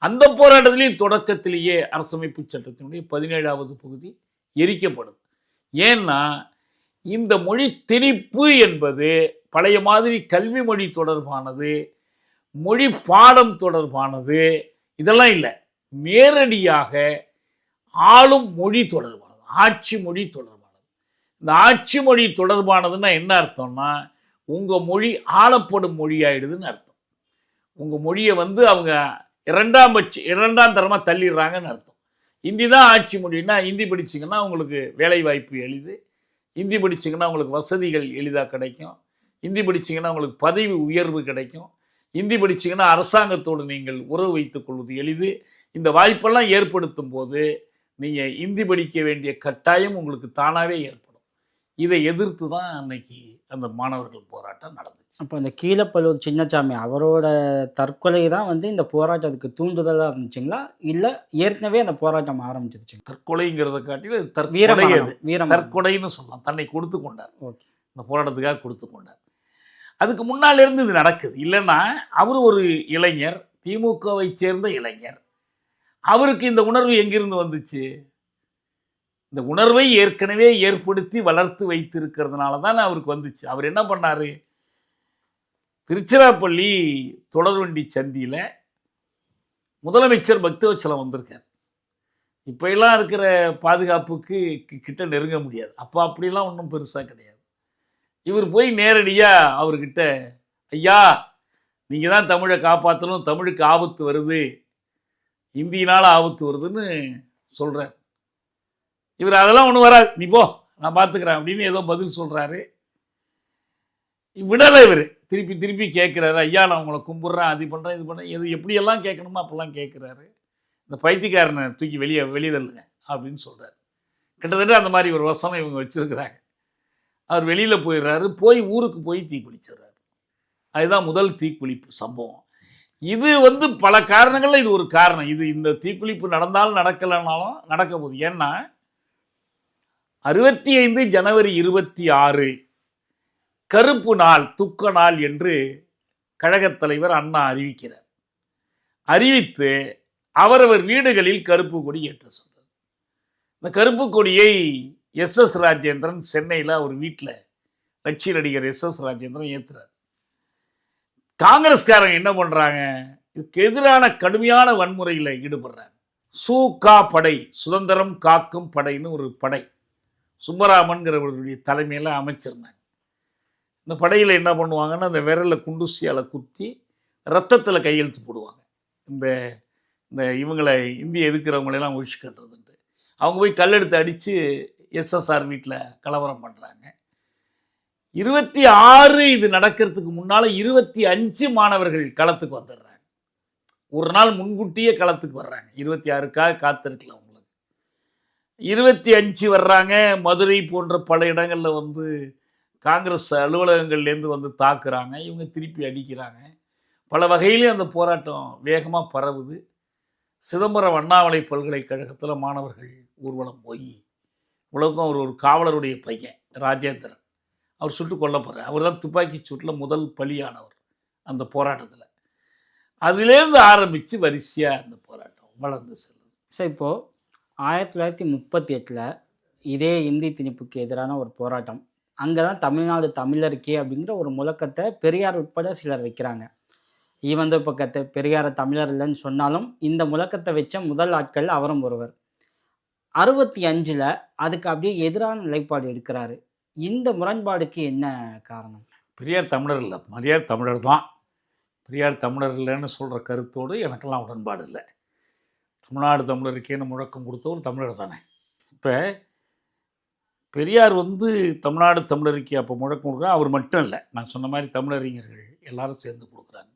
அந்த போராட்டத்திலேயும் தொடக்கத்திலேயே அரசமைப்பு சட்டத்தினுடைய 17வது பகுதி எரிக்கப்படுது. ஏன்னா இந்த மொழி திணிப்பு என்பது பழைய மாதிரி கல்வி மொழி தொடர்பானது, மொழி பாடம் தொடர்பானது இதெல்லாம் இல்லை. நேரடியாக ஆளும் மொழி தொடர்பானது, ஆட்சி மொழி தொடர்பானது. இந்த ஆட்சி மொழி தொடர்பானதுன்னா என்ன அர்த்தம்னா, உங்கள் மொழி ஆளப்படும் மொழி ஆயிடுதுன்னு அர்த்தம். உங்கள் மொழியை வந்து அவங்க இரண்டாம் தரமாக தள்ளிடுறாங்கன்னு அர்த்தம். ஹிந்தி தான் ஆட்சி மொழின்னா, ஹிந்தி படிச்சிங்கன்னா உங்களுக்கு வேலை வாய்ப்பு எளிது, ஹிந்தி படிச்சிங்கன்னா உங்களுக்கு வசதிகள் எளிதாக கிடைக்கும், ஹிந்தி படிச்சிங்கன்னா உங்களுக்கு பதவி உயர்வு கிடைக்கும், ஹிந்தி படிச்சிங்கன்னா அரசாங்கத்தோடு நீங்கள் உறவு வைத்துக் கொள்வது எளிது. இந்த வாய்ப்பெல்லாம் ஏற்படுத்தும் போது நீங்கள் ஹிந்தி படிக்க வேண்டிய கட்டாயம் உங்களுக்கு தானாகவே ஏற்படும். இதை எதிர்த்து தான் அன்னைக்கு அந்த மாணவர்கள் போராட்டம் நடந்துச்சு. அப்போ இந்த கீழப்பழூர் சின்னசாமி அவரோட தற்கொலை தான் வந்து இந்த போராட்டத்துக்கு தூண்டுதலாக இருந்துச்சுங்களா, இல்லை ஏற்கனவே அந்த போராட்டம் ஆரம்பிச்சிருச்சு? தற்கொலைங்கிறத காட்டிலும் தற்கொலைன்னு சொல்லலாம். தன்னை கொடுத்து கொண்டார், இந்த போராட்டத்துக்காக கொடுத்து கொண்டார். அதுக்கு முன்னால் இருந்து இது நடக்குது. இல்லைன்னா அவர் ஒரு இளைஞர், திமுகவை சேர்ந்த இளைஞர், அவருக்கு இந்த உணர்வு எங்கிருந்து வந்துச்சு? இந்த உணர்வை ஏற்கனவே ஏற்படுத்தி வளர்த்து வைத்திருக்கிறதுனால தான் அவருக்கு வந்துச்சு. அவர் என்ன பண்ணார், திருச்சிராப்பள்ளி தொடர்வண்டி சந்தியில் முதலமைச்சர் பக்தவச்சலம் வந்திருக்கார். இப்போ எல்லாம் இருக்கிற பாதுகாப்புக்கு கிட்ட நெருங்க முடியாது. அப்போ அப்படிலாம் ஒன்றும் பெருசாக கிடையாது. இவர் போய் நேரடியாக அவர்கிட்ட, ஐயா நீங்கள் தான் தமிழை காப்பாற்றணும், தமிழுக்கு ஆபத்து வருது, இந்தியினால் ஆபத்து வருதுன்னு சொல்கிறார். இவர் அதெல்லாம் ஒன்றும் வராது, நீ போ நான் பார்த்துக்கிறேன் அப்படின்னு ஏதோ பதில் சொல்கிறாரு. விடலை இவர், திருப்பி திருப்பி கேட்குறாரு, ஐயா நான் உங்களை கும்பிட்றேன், அது பண்ணுறேன், இது பண்ணுறேன், எது எப்படியெல்லாம் கேட்கணுமோ அப்போல்லாம் கேட்குறாரு. இந்த பைத்தியக்காரனை தூக்கி வெளியே தள்ளுங்க அப்படின்னு சொல்கிறார். கிட்டத்தட்ட அந்த மாதிரி ஒரு வசனம் இவங்க வச்சுருக்கிறாங்க. அவர் வெளியில் போயிடுறாரு, போய் ஊருக்கு போய் தீக்குளிச்சிடுறாரு. அதுதான் முதல் தீக்குளிப்பு சம்பவம். இது வந்து பல காரணங்களில் இது ஒரு காரணம். இது இந்த தீக்குளிப்பு நடந்தாலும் நடக்கலைனாலும் நடக்க போகுது. ஏன்னா 65 ஜனவரி 26 கருப்பு நாள், துக்க நாள் என்று கழகத் தலைவர் அண்ணா அறிவிக்கிறார். அறிவித்து அவரவர் வீடுகளில் கருப்பு கொடி ஏற்ற சொல்றார். இந்த கருப்பு கொடியை எஸ் ராஜேந்திரன் சென்னையில் அவர் வீட்டில் கட்சி நடிகர் எஸ் ராஜேந்திரன் ஏற்றுறார். காங்கிரஸ்காரங்க என்ன பண்ணுறாங்க, இதுக்கு எதிரான கடுமையான வன்முறையில் ஈடுபடுறாங்க. சூகா படை, சுதந்திரம் காக்கும் படைன்னு ஒரு படை சுப்பராமன்கிறவர்களுடைய தலைமையில் அமைச்சிருந்தாங்க. இந்த படையில் என்ன பண்ணுவாங்கன்னா, அந்த விரலில் குண்டூசியால் குத்தி ரத்தத்தில் கையெழுத்து போடுவாங்க. இந்த இந்த இவங்களை இந்திய எதிர்க்கிறவங்களெல்லாம் ஒழிச்சு கட்டுறதுன்ட்டு அவங்க போய் கல்லெடுத்து அடித்து எஸ்எஸ்ஆர் வீட்டில் கலவரம் பண்ணுறாங்க. 26 இது நடக்கிறதுக்கு முன்னால் 25 மாணவர்கள் களத்துக்கு வந்துடுறாங்க. ஒரு நாள் முன்கூட்டியே களத்துக்கு வர்றாங்க. 26க்காக காத்திருக்கல அவங்களுக்கு. 25 வர்றாங்க. மதுரை போன்ற பல இடங்களில் வந்து காங்கிரஸ் அலுவலகங்கள்லேருந்து வந்து தாக்குறாங்க. இவங்க திருப்பி அடிக்கிறாங்க. பல வகையிலையும் அந்த போராட்டம் வேகமாக பரவுது. சிதம்பரம் அண்ணாமலை பல்கலைக்கழகத்தில் மாணவர்கள் ஊர்வலம் போய் உலகம் அவர் ஒரு காவலருடைய பையன் ராஜேந்திரன், அவர் சுட்டு கொல்லப்படுறார். அவர் தான் துப்பாக்கி சூட்டில் முதல் பலியானவர் அந்த போராட்டத்தில். அதிலேருந்து ஆரம்பித்து வரிசையாக அந்த போராட்டம் வளர்ந்து செல்லுது. சார் இப்போது 1938 இதே இந்தி திணிப்புக்கு எதிரான ஒரு போராட்டம், அங்கே தான் தமிழ்நாடு தமிழருக்கே அப்படிங்கிற ஒரு முழக்கத்தை பெரியார் உட்பட சிலர் வைக்கிறாங்க. ஈவந்த பக்கத்தை பெரியார் தமிழர் இல்லைன்னு சொன்னாலும் இந்த முழக்கத்தை வச்ச முதல் ஆட்கள் அவரும் ஒருவர். 65ல் அதுக்கு அப்படியே எதிரான நிலைப்பாடு எடுக்கிறாரு. இந்த முரண்பாடுக்கு என்ன காரணம்? பெரியார் தமிழர் இல்லை, பெரியார் தமிழர் தான். பெரியார் தமிழர் இல்லைன்னு சொல்கிற கருத்தோடு எனக்கெல்லாம் உடன்பாடு இல்லை. தமிழ்நாடு தமிழருக்கேன்னு முழக்கம் கொடுத்தவர் தமிழர் தானே. இப்போ பெரியார் தமிழ்நாடு தமிழருக்கு அப்போ முழக்கம் கொடுக்குறா, அவர் மட்டும் இல்லை, நான் சொன்ன மாதிரி தமிழறிஞர்கள் எல்லாரும் சேர்ந்து கொடுக்குறாங்க.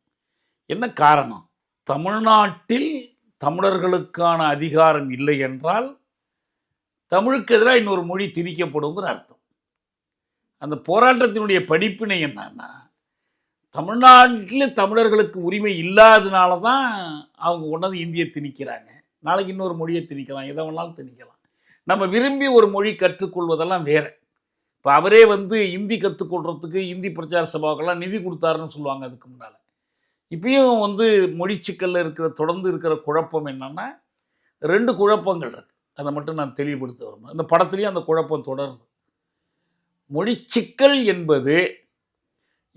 என்ன காரணம்? தமிழ்நாட்டில் தமிழர்களுக்கான அதிகாரம் இல்லை என்றால் தமிழுக்கு எதிராக இன்னொரு மொழி திணிக்கப்படுங்கிற அர்த்தம். அந்த போராட்டத்தினுடைய படிப்பினை என்னன்னா, தமிழ்நாட்டில் தமிழர்களுக்கு உரிமை இல்லாதனால தான் அவங்க கொண்டாந்து இந்தியை திணிக்கிறாங்க. நாளைக்கு இன்னொரு மொழியை திணிக்கலாம், எதை வேணாலும் திணிக்கலாம். நம்ம விரும்பி ஒரு மொழி கற்றுக்கொள்வதெல்லாம் வேறு. இப்போ அவரே ஹிந்தி கற்றுக்கொள்றதுக்கு இந்தி பிரச்சார சபாவுக்கெல்லாம் நிதி கொடுத்தாருன்னு சொல்லுவாங்க. அதுக்கு முன்னால் இப்பயும் மொழிச்சிக்கலில் தொடர்ந்து இருக்கிற குழப்பம் என்னன்னா, 2 குழப்பங்கள் இருக்குது. அதை மட்டும் நான் தெளிவுபடுத்த வரணும். இந்த படத்துலேயும் அந்த குழப்பம் தொடருது. மொழிச்சிக்கல் என்பது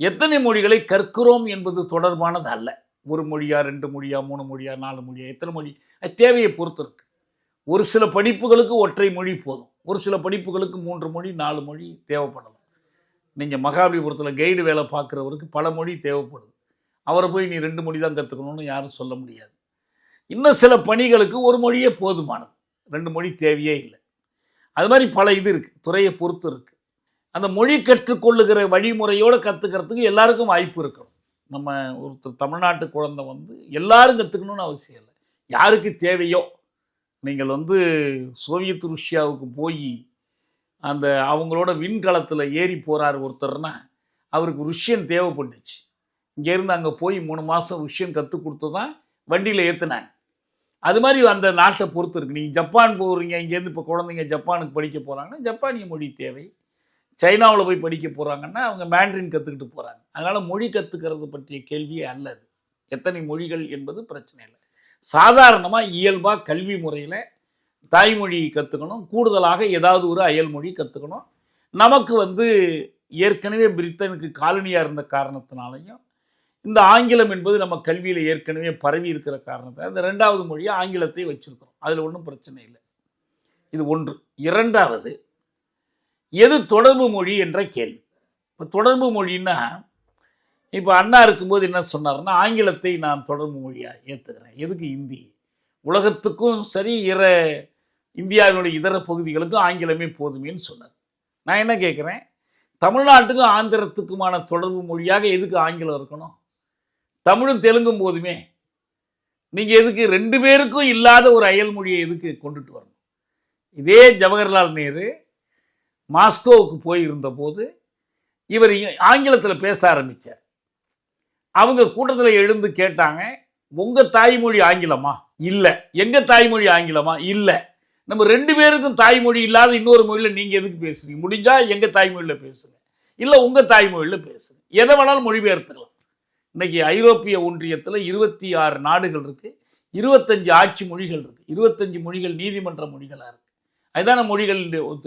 எத்தனை மொழிகளை கற்கிறோம் என்பது தொடர்பானது அல்ல. 1 மொழியா, 2 மொழியா, 3 மொழியா, 4 மொழியா, எத்தனை மொழி, அது தேவையை பொறுத்து இருக்கு. ஒரு சில படிப்புகளுக்கு ஒற்றை மொழி போதும், ஒரு சில படிப்புகளுக்கு 3 மொழி 4 மொழி தேவைப்படலாம். நீங்கள் மகாபலிபுரத்தில் கைடு வேலை பார்க்குறவருக்கு பல மொழி தேவைப்படுது. அவரை போய் நீ 2 மொழி தான் கற்றுக்கணும்னு யாரும் சொல்ல முடியாது. இன்னும் சில பணிகளுக்கு 1 மொழியே போதுமானது, 2 மொழி தேவையே இல்லை. அது மாதிரி பல இது இருக்குது, துறையை பொறுத்து இருக்குது. அந்த மொழி கற்றுக்கொள்ளுகிற வழிமுறையோடு கற்றுக்கிறதுக்கு எல்லாருக்கும் வாய்ப்பு இருக்கணும். நம்ம ஒருத்தர் தமிழ்நாட்டு குழந்தை எல்லாரும் கற்றுக்கணும்னு அவசியம் இல்லை. யாருக்கு தேவையோ, நீங்கள் சோவியத் ருஷ்யாவுக்கு போய் அந்த அவங்களோட விண்கலத்தில் ஏறி போகிறார் ஒருத்தர்னா, அவருக்கு ருஷ்யன் தேவைப்பட்டுச்சு. இங்கேருந்து அங்கே போய் 3 மாதம் ருஷ்யன் கற்றுக் கொடுத்து தான் வண்டியில் ஏற்றுனாங்க. அது மாதிரி அந்த நாட்டை பொறுத்து இருக்குது. நீங்கள் ஜப்பான் போகிறீங்க, இங்கேருந்து இப்போ குழந்தைங்க ஜப்பானுக்கு படிக்க போகிறாங்கன்னா ஜப்பானிய மொழி தேவை. சைனாவில் போய் படிக்க போகிறாங்கன்னா அவங்க மேண்ட்ரின் கற்றுக்கிட்டு போகிறாங்க. அதனால் மொழி கற்றுக்கிறது பற்றிய கேள்வியே அல்லது. எத்தனை மொழிகள் என்பது பிரச்சனை இல்லை. சாதாரணமாக இயல்பாக கல்வி முறையில் தாய்மொழி கற்றுக்கணும், கூடுதலாக ஏதாவது ஒரு அயல் மொழி கற்றுக்கணும். நமக்கு ஏற்கனவே பிரிட்டனுக்கு காலனியாக இருந்த காரணத்தினாலையும் இந்த ஆங்கிலம் என்பது நம்ம கல்வியில் ஏற்கனவே பரவி இருக்கிற காரணத்தால் இந்த 2வது மொழியாக ஆங்கிலத்தை வச்சுருக்கிறோம். அதில் ஒன்றும் பிரச்சனை இல்லை. இது ஒன்று. 2வது, எது தொடர்பு மொழி என்ற கேள்வி. இப்போ தொடர்பு மொழின்னா, இப்போ அண்ணா இருக்கும்போது என்ன சொன்னார்னா, ஆங்கிலத்தை நான் தொடர்பு மொழியாக ஏற்றுக்கிறேன். எதுக்கு இந்தி? உலகத்துக்கும் சரி, இந்தியாவினுடைய இதர பகுதிகளுக்கும் ஆங்கிலமே போதுமேன்னு சொன்னார். நான் என்ன கேட்குறேன், தமிழ்நாட்டுக்கும் ஆந்திரத்துக்குமான தொடர்பு மொழியாக எதுக்கு ஆங்கிலம் இருக்கணும்? தமிழும் தெலுங்கும் போதுமே. நீங்கள் எதுக்கு 2 பேருக்கும் இல்லாத ஒரு அயல் மொழியை எதுக்கு கொண்டுட்டு வரணும்? இதே ஜவஹர்லால் நேரு மாஸ்கோவுக்கு போயிருந்த போது இவர் ஆங்கிலத்தில் பேச ஆரம்பித்தார். அவங்க கூட்டத்தில் எழுந்து கேட்டாங்க, உங்கள் தாய்மொழி ஆங்கிலமா? இல்லை. எங்கள் தாய்மொழி ஆங்கிலமா? இல்லை. நம்ம 2 பேருக்கும் தாய்மொழி இல்லாத இன்னொரு மொழியில் நீங்கள் எதுக்கு பேசுகிறீங்க? முடிஞ்சால் எங்கள் தாய்மொழியில் பேசுங்க, இல்லை உங்கள் தாய்மொழியில் பேசுங்க. எதை வேணாலும் மொழிபெயர்த்துக்கலாம். இன்றைக்கி ஐரோப்பிய ஒன்றியத்தில் 26 நாடுகள் இருக்குது, 25 ஆட்சி மொழிகள் இருக்குது, 25 மொழிகள் நீதிமன்ற மொழிகளாக இருக்குது. அதுதான மொழிகள்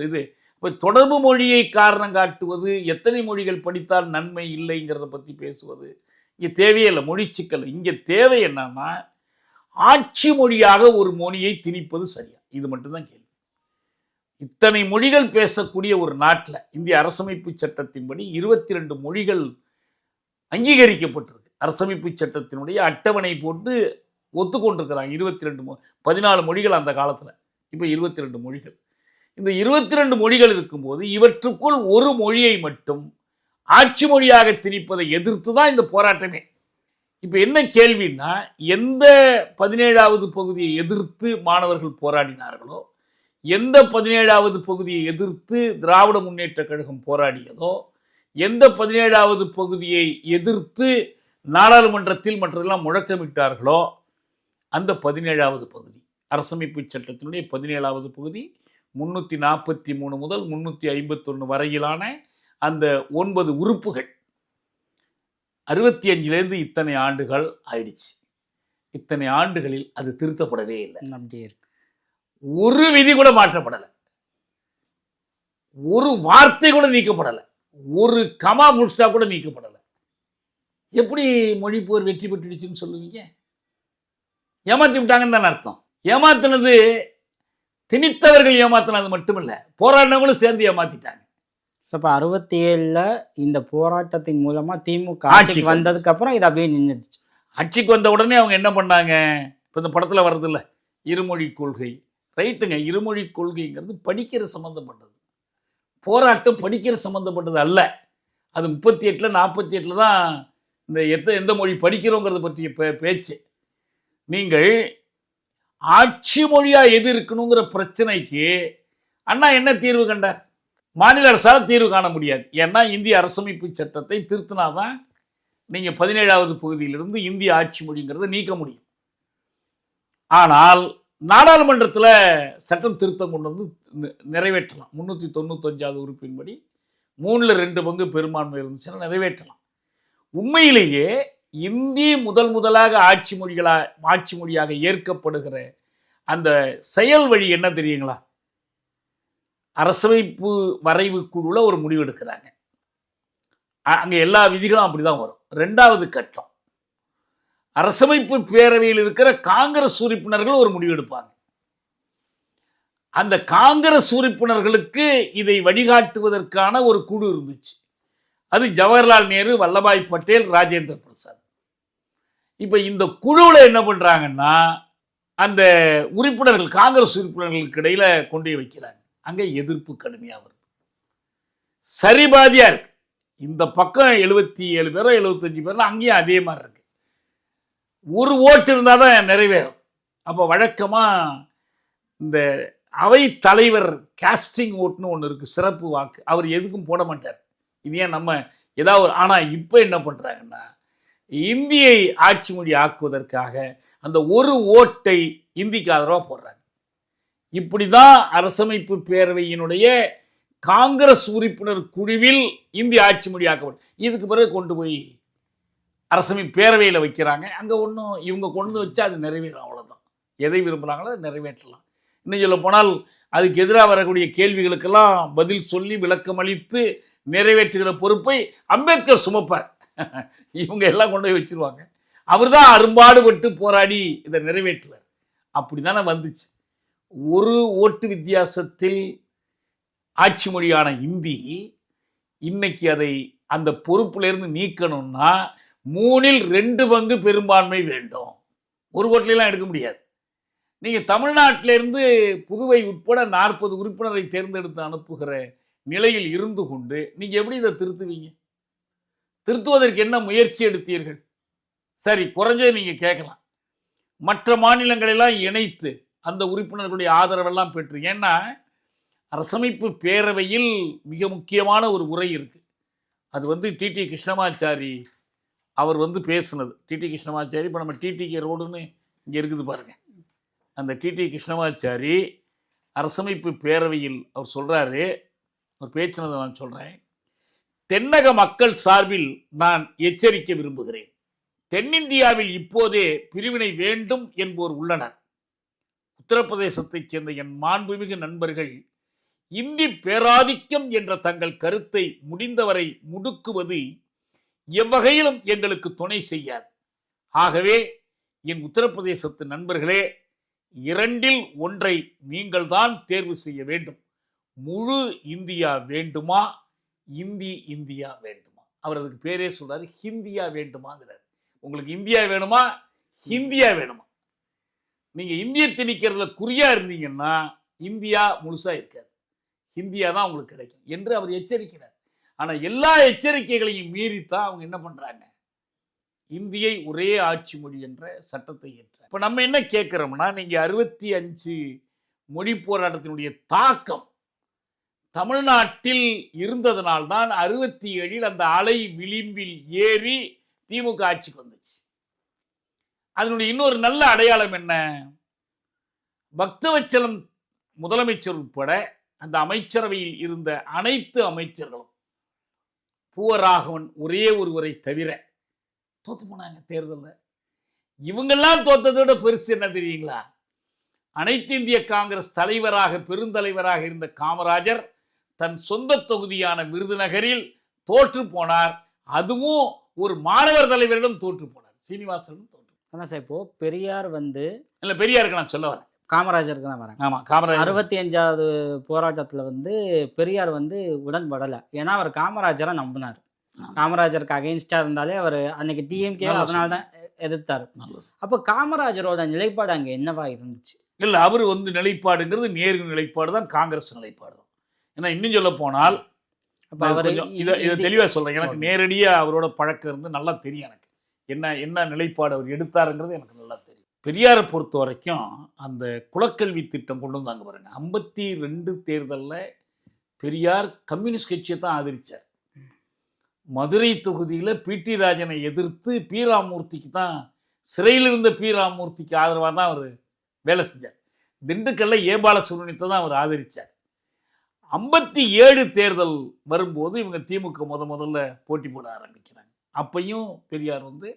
இது. இப்போ தொடர்பு மொழியை காரணம் காட்டுவது, எத்தனை மொழிகள் படித்தால் நன்மை இல்லைங்கிறத பற்றி பேசுவது இங்கே தேவையே இல்லை. மொழிச்சிக்கல் இங்கே தேவை என்னன்னா, ஆட்சி மொழியாக ஒரு மொழியை திணிப்பது சரியா? இது மட்டும்தான் கேள்வி. இத்தனை மொழிகள் பேசக்கூடிய ஒரு நாட்டில் இந்திய அரசமைப்பு சட்டத்தின்படி 22 மொழிகள் அங்கீகரிக்கப்பட்டிருக்கு. அரசமைப்பு சட்டத்தினுடைய அட்டவணை போட்டு ஒத்துக்கொண்டிருக்கிறாங்க. 22 14 மொழிகள் அந்த காலத்தில், இப்போ 22 மொழிகள். இந்த 22 மொழிகள் இருக்கும்போது இவற்றுக்குள் ஒரு மொழியை மட்டும் ஆட்சி மொழியாக திணிப்பதை எதிர்த்து தான் இந்த போராட்டமே. இப்போ என்ன கேள்வின்னா, எந்த 17வது பகுதியை எதிர்த்து மாணவர்கள் போராடினார்களோ, எந்த 17வது பகுதியை எதிர்த்து திராவிட முன்னேற்ற கழகம் போராடியதோ, எந்த 17வது பகுதியை எதிர்த்து நாடாளுமன்றத்தில் மற்றதெல்லாம் முழக்கமிட்டார்களோ, அந்த 17வது பகுதி அரசமைப்பு சட்டத்தினுடைய 17வது பகுதி 343 முதல் 351 வரையிலான அந்த 9 உறுப்புகள் 65லேருந்து இத்தனை ஆண்டுகள் ஆயிடுச்சு. இத்தனை ஆண்டுகளில் அது திருத்தப்படவே இல்லை. அப்படியே இருக்கு. ஒரு விதி கூட மாற்றப்படலை, ஒரு வார்த்தை கூட நீக்கப்படலை, ஒரு கமா ஃபுல் ஸ்டாப் கூட நீக்கப்படலை. எப்படி மொழி போர் வெற்றி பெற்றுடுச்சுன்னு சொல்லுவீங்க? ஏமாற்றி விட்டாங்கன்னு தானே அர்த்தம். ஏமாத்தினது திணித்தவர்கள் ஏமாத்தினது மட்டுமில்ல, போராடினவங்களும் சேர்ந்து ஏமாத்திட்டாங்க. ஸோ இப்போ 67ல் இந்த போராட்டத்தின் மூலமா திமுக ஆட்சிக்கு ஆட்சிக்கு வந்ததுக்கு அப்புறம் இது அப்படியே நின்றுச்சு. ஆட்சிக்கு வந்த உடனே அவங்க என்ன பண்ணாங்க, இப்போ இந்த படத்தில் வர்றது இல்லை இருமொழி கொள்கை, ரைட்டுங்க. இருமொழி கொள்கைங்கிறது படிக்கிற சம்மந்தப்பட்டது, போராட்டம் படிக்கிற சம்மந்தப்பட்டது அல்ல. அது 38 48 தான் இந்த எந்த மொழி படிக்கிறோங்கிறத பற்றிய பேச்சு. நீங்கள் ஆட்சி மொழியாக எது இருக்கணுங்கிற பிரச்சனைக்கு அண்ணா என்ன தீர்வு கண்டார்? மாநில அரசால் தீர்வு காண முடியாது. ஏன்னா இந்திய அரசமைப்பு சட்டத்தை திருத்தினாதான் நீங்கள் 17வது பகுதியிலிருந்து இந்திய ஆட்சி மொழிங்கிறத நீக்க முடியும். ஆனால் நாடாளுமன்றத்தில் சட்டம் திருத்தம் கொண்டு வந்து நிறைவேற்றலாம். 395வது உறுப்பின்படி 3ல் 2 பங்கு பெரும்பான்மை இருந்துச்சுன்னா நிறைவேற்றலாம். உண்மையிலேயே இந்தி முதலாக ஆட்சி மொழியாக ஏற்கப்படுகிற அந்த செயல் வழி என்ன தெரியுங்களா? அரசமைப்பு வரைவு குழுல ஒரு முடிவு எடுக்கிறாங்க. அங்கே எல்லா விதிகளும் அப்படிதான் வரும். 2வது கட்டம் அரசமைப்பு பேரவையில் இருக்கிற காங்கிரஸ் உறுப்பினர்கள் ஒரு முடிவு எடுப்பாங்க. அந்த காங்கிரஸ் உறுப்பினர்களுக்கு இதை வழிகாட்டுவதற்கான ஒரு குழு இருந்துச்சு. அது ஜவஹர்லால் நேரு, வல்லபாய் பட்டேல், ராஜேந்திர பிரசாத். இப்போ இந்த குழுவில் என்ன பண்ணுறாங்கன்னா, அந்த உறுப்பினர்கள் காங்கிரஸ் உறுப்பினர்களுக்கு இடையில கொண்டு வைக்கிறாங்க. அங்கே எதிர்ப்பு கடுமையாக வருது, சரிபாதியாக இருக்கு. இந்த பக்கம் 77 பேரோ 75 பேரோ, அங்கேயும் அதே மாதிரி இருக்கு. ஒரு ஓட்டு இருந்தால் தான் நிறைவேறும். அப்போ வழக்கமாக இந்த அவை தலைவர் காஸ்டிங் ஓட்டுன்னு ஒன்று இருக்குது, சிறப்பு வாக்கு. அவர் எதுக்கும் போட மாட்டார். இது ஏன் நம்ம ஏதாவது. ஆனால் இப்போ என்ன பண்ணுறாங்கன்னா, இந்தியை ஆட்சி மொழி ஆக்குவதற்காக அந்த ஒரு ஓட்டை இந்திக்கு ஆதரவாக போடுறாங்க. இப்படி தான் அரசமைப்பு பேரவையினுடைய காங்கிரஸ் உறுப்பினர் குழுவில் இந்திய ஆட்சி மொழி ஆக்கப்படும். இதுக்கு பிறகு கொண்டு போய் அரசமைப்பு பேரவையில் வைக்கிறாங்க. அங்கே ஒன்றும் இவங்க கொண்டு வச்சா அது நிறைவேறும், அவ்வளோதான். எதை விரும்புகிறாங்களோ அதை நிறைவேற்றலாம். இன்னும் சொல்ல போனால் அதுக்கு எதிராக வரக்கூடிய கேள்விகளுக்கெல்லாம் பதில் சொல்லி விளக்கம் அளித்து நிறைவேற்றுகிற பொறுப்பை அம்பேத்கர் சுமப்பார். இவங்க எல்லாம் கொண்டு போய் வச்சிருவாங்க. அவர் தான் அரும்பாடுபட்டு போராடி இதை நிறைவேற்றுவார். அப்படி தானே வந்துச்சு. ஒரு ஓட்டு வித்தியாசத்தில் ஆட்சி மொழியான இந்தி இன்னைக்கு அதை அந்த பொறுப்பிலிருந்து நீக்கணும்னா 3ல் 2 பங்கு பெரும்பான்மை வேண்டும். ஒரு ஓட்டுலாம் எடுக்க முடியாது. நீங்கள் தமிழ்நாட்டிலிருந்து புதுவை உட்பட 40 உறுப்பினரை தேர்ந்தெடுத்து அனுப்புகிற நிலையில் இருந்து கொண்டு நீங்கள் எப்படி இதை திருத்துவீங்க? திருத்துவதற்கு என்ன முயற்சி எடுத்தீர்கள்? சரி, குறைஞ்சது நீங்கள் கேட்கலாம், மற்ற மாநிலங்களெல்லாம் இணைத்து அந்த உறுப்பினர்களுடைய ஆதரவெல்லாம் பெற்று. ஏன்னா அரசமைப்பு பேரவையில் மிக முக்கியமான ஒரு உரை இருக்கு. அது டிடி கிருஷ்ணமாச்சாரி அவர் பேசுனது. டிடி கிருஷ்ணமாச்சாரி, இப்போ நம்ம டிடிகே ரோடுன்னு இங்கே இருக்குது பாருங்க, அந்த டிடி கிருஷ்ணமாச்சாரி அரசமைப்பு பேரவையில் அவர் சொல்றாரு, ஒரு பேச்சினதை நான் சொல்றேன். தென்னக மக்கள் சார்பில் நான் எச்சரிக்க விரும்புகிறேன். தென்னிந்தியாவில் இப்போதே பிரிவினை வேண்டும் என்போர் உள்ளனர். உத்தரப்பிரதேசத்தைச் சேர்ந்த என் மாண்புமிகு நண்பர்கள் இந்தி பேராதிக்கம் என்ற தங்கள் கருத்தை முடிந்தவரை முடுக்குவது எவ்வகையிலும் எங்களுக்கு துணை செய்யாது. ஆகவே என் உத்தரப்பிரதேசத்து நண்பர்களே, 2ல் 1 நீங்கள் தான் தேர்வு செய்ய வேண்டும். முழு இந்தியா வேண்டுமா, இந்தியா வேண்டுமா? அவர் அதுக்கு பேரே சொல்றாரு, ஹிந்தியா வேண்டுமாங்கிறார். உங்களுக்கு இந்தியா வேணுமா, ஹிந்தியா வேணுமா? நீங்க இந்திய திணிக்கிறதுல குறியா இருந்தீங்கன்னா இந்தியா முழுசா இருக்காது, ஹிந்தியா தான் உங்களுக்கு கிடைக்கும் என்று அவர் எச்சரிக்கிறார். ஆனா எல்லா எச்சரிக்கைகளையும் மீறித்தான் அவங்க என்ன பண்றாங்க, இந்தியை ஒரே ஆட்சி மொழி என்ற சட்டத்தை ஏற்றார். இப்ப நம்ம என்ன கேட்கிறோம்னா, நீங்க 65 மொழி போராட்டத்தினுடைய தாக்கம் தமிழ்நாட்டில் இருந்ததனால்தான் 67ல் அந்த அலை விளிம்பில் ஏறி திமுக ஆட்சிக்கு வந்துச்சு. அதனுடைய இன்னொரு நல்ல அடையாளம் என்ன, பக்தவச்சலம் முதலமைச்சர் உட்பட அந்த அமைச்சரவையில் இருந்த அனைத்து அமைச்சர்களும் பூவராகவன் ஒரே ஒருவரை தவிர தோத்து போனாங்க தேர்தலில். இவங்கெல்லாம் தோத்ததை விட பெருசு என்ன தெரியுங்களா, அனைத்து இந்திய காங்கிரஸ் தலைவராக பெருந்தலைவராக இருந்த காமராஜர் தன் சொந்த தொகுதியான விருதுநகரில் தோற்று போனார். அதுவும் ஒரு மாணவர் தலைவரிடம் தோற்று போனார், சீனிவாசன் தோற்று. ஆனால் சார் இப்போ பெரியார் இல்லை, பெரியாருக்கு நான் சொல்ல வரேன். காமராஜருக்கு தான் வரேன். ஆமா, காமராஜர் 65வது போராட்டத்துல வந்து பெரியார் வந்து உடன்படலை. ஏன்னா அவர் காமராஜரை நம்பினார். காமராஜருக்கு அகைன்ஸ்டா இருந்தாலே அவர் அன்னைக்கு டிஎம்கே அதனால தான் எதிர்த்தாரு. அப்போ காமராஜரோட நிலைப்பாடு அங்க என்னவா இருந்துச்சு? இல்ல, அவர் வந்து நிலைப்பாடுங்கிறது நேரு நிலைப்பாடு தான், காங்கிரஸ் நிலைப்பாடு தான். ஏன்னா இன்னும் சொல்ல போனால் இதை தெளிவா சொல்றேன். எனக்கு நேரடியா அவரோட பழக்கம் இருந்து நல்லா தெரியும். எனக்கு என்ன நிலைப்பாடு அவர் எடுத்தாருங்கிறது எனக்கு நல்லா தெரியும். பெரியாரை பொறுத்த வரைக்கும் அந்த குலக்கல்வி திட்டம் கொண்டு வந்தாங்க பாருங்க. 52 தேர்தலில் பெரியார் கம்யூனிஸ்ட் கட்சியை தான் ஆதரிச்சார். மதுரை தொகுதியில் பிடி ராஜனை எதிர்த்து பி ராமூர்த்திக்கு தான், சிறையில் இருந்த பி ராமூர்த்திக்கு ஆதரவாக தான் அவர் வேலை செஞ்சார். திண்டுக்கல்ல ஏ பாலசுப்ரமணியத்தை தான் அவர் ஆதரித்தார். 57 தேர்தல் வரும்போது இவங்க திமுக முதல்ல போட்டி போட ஆரம்பிக்கிறாங்க. அப்பையும் பெரியார் வந்து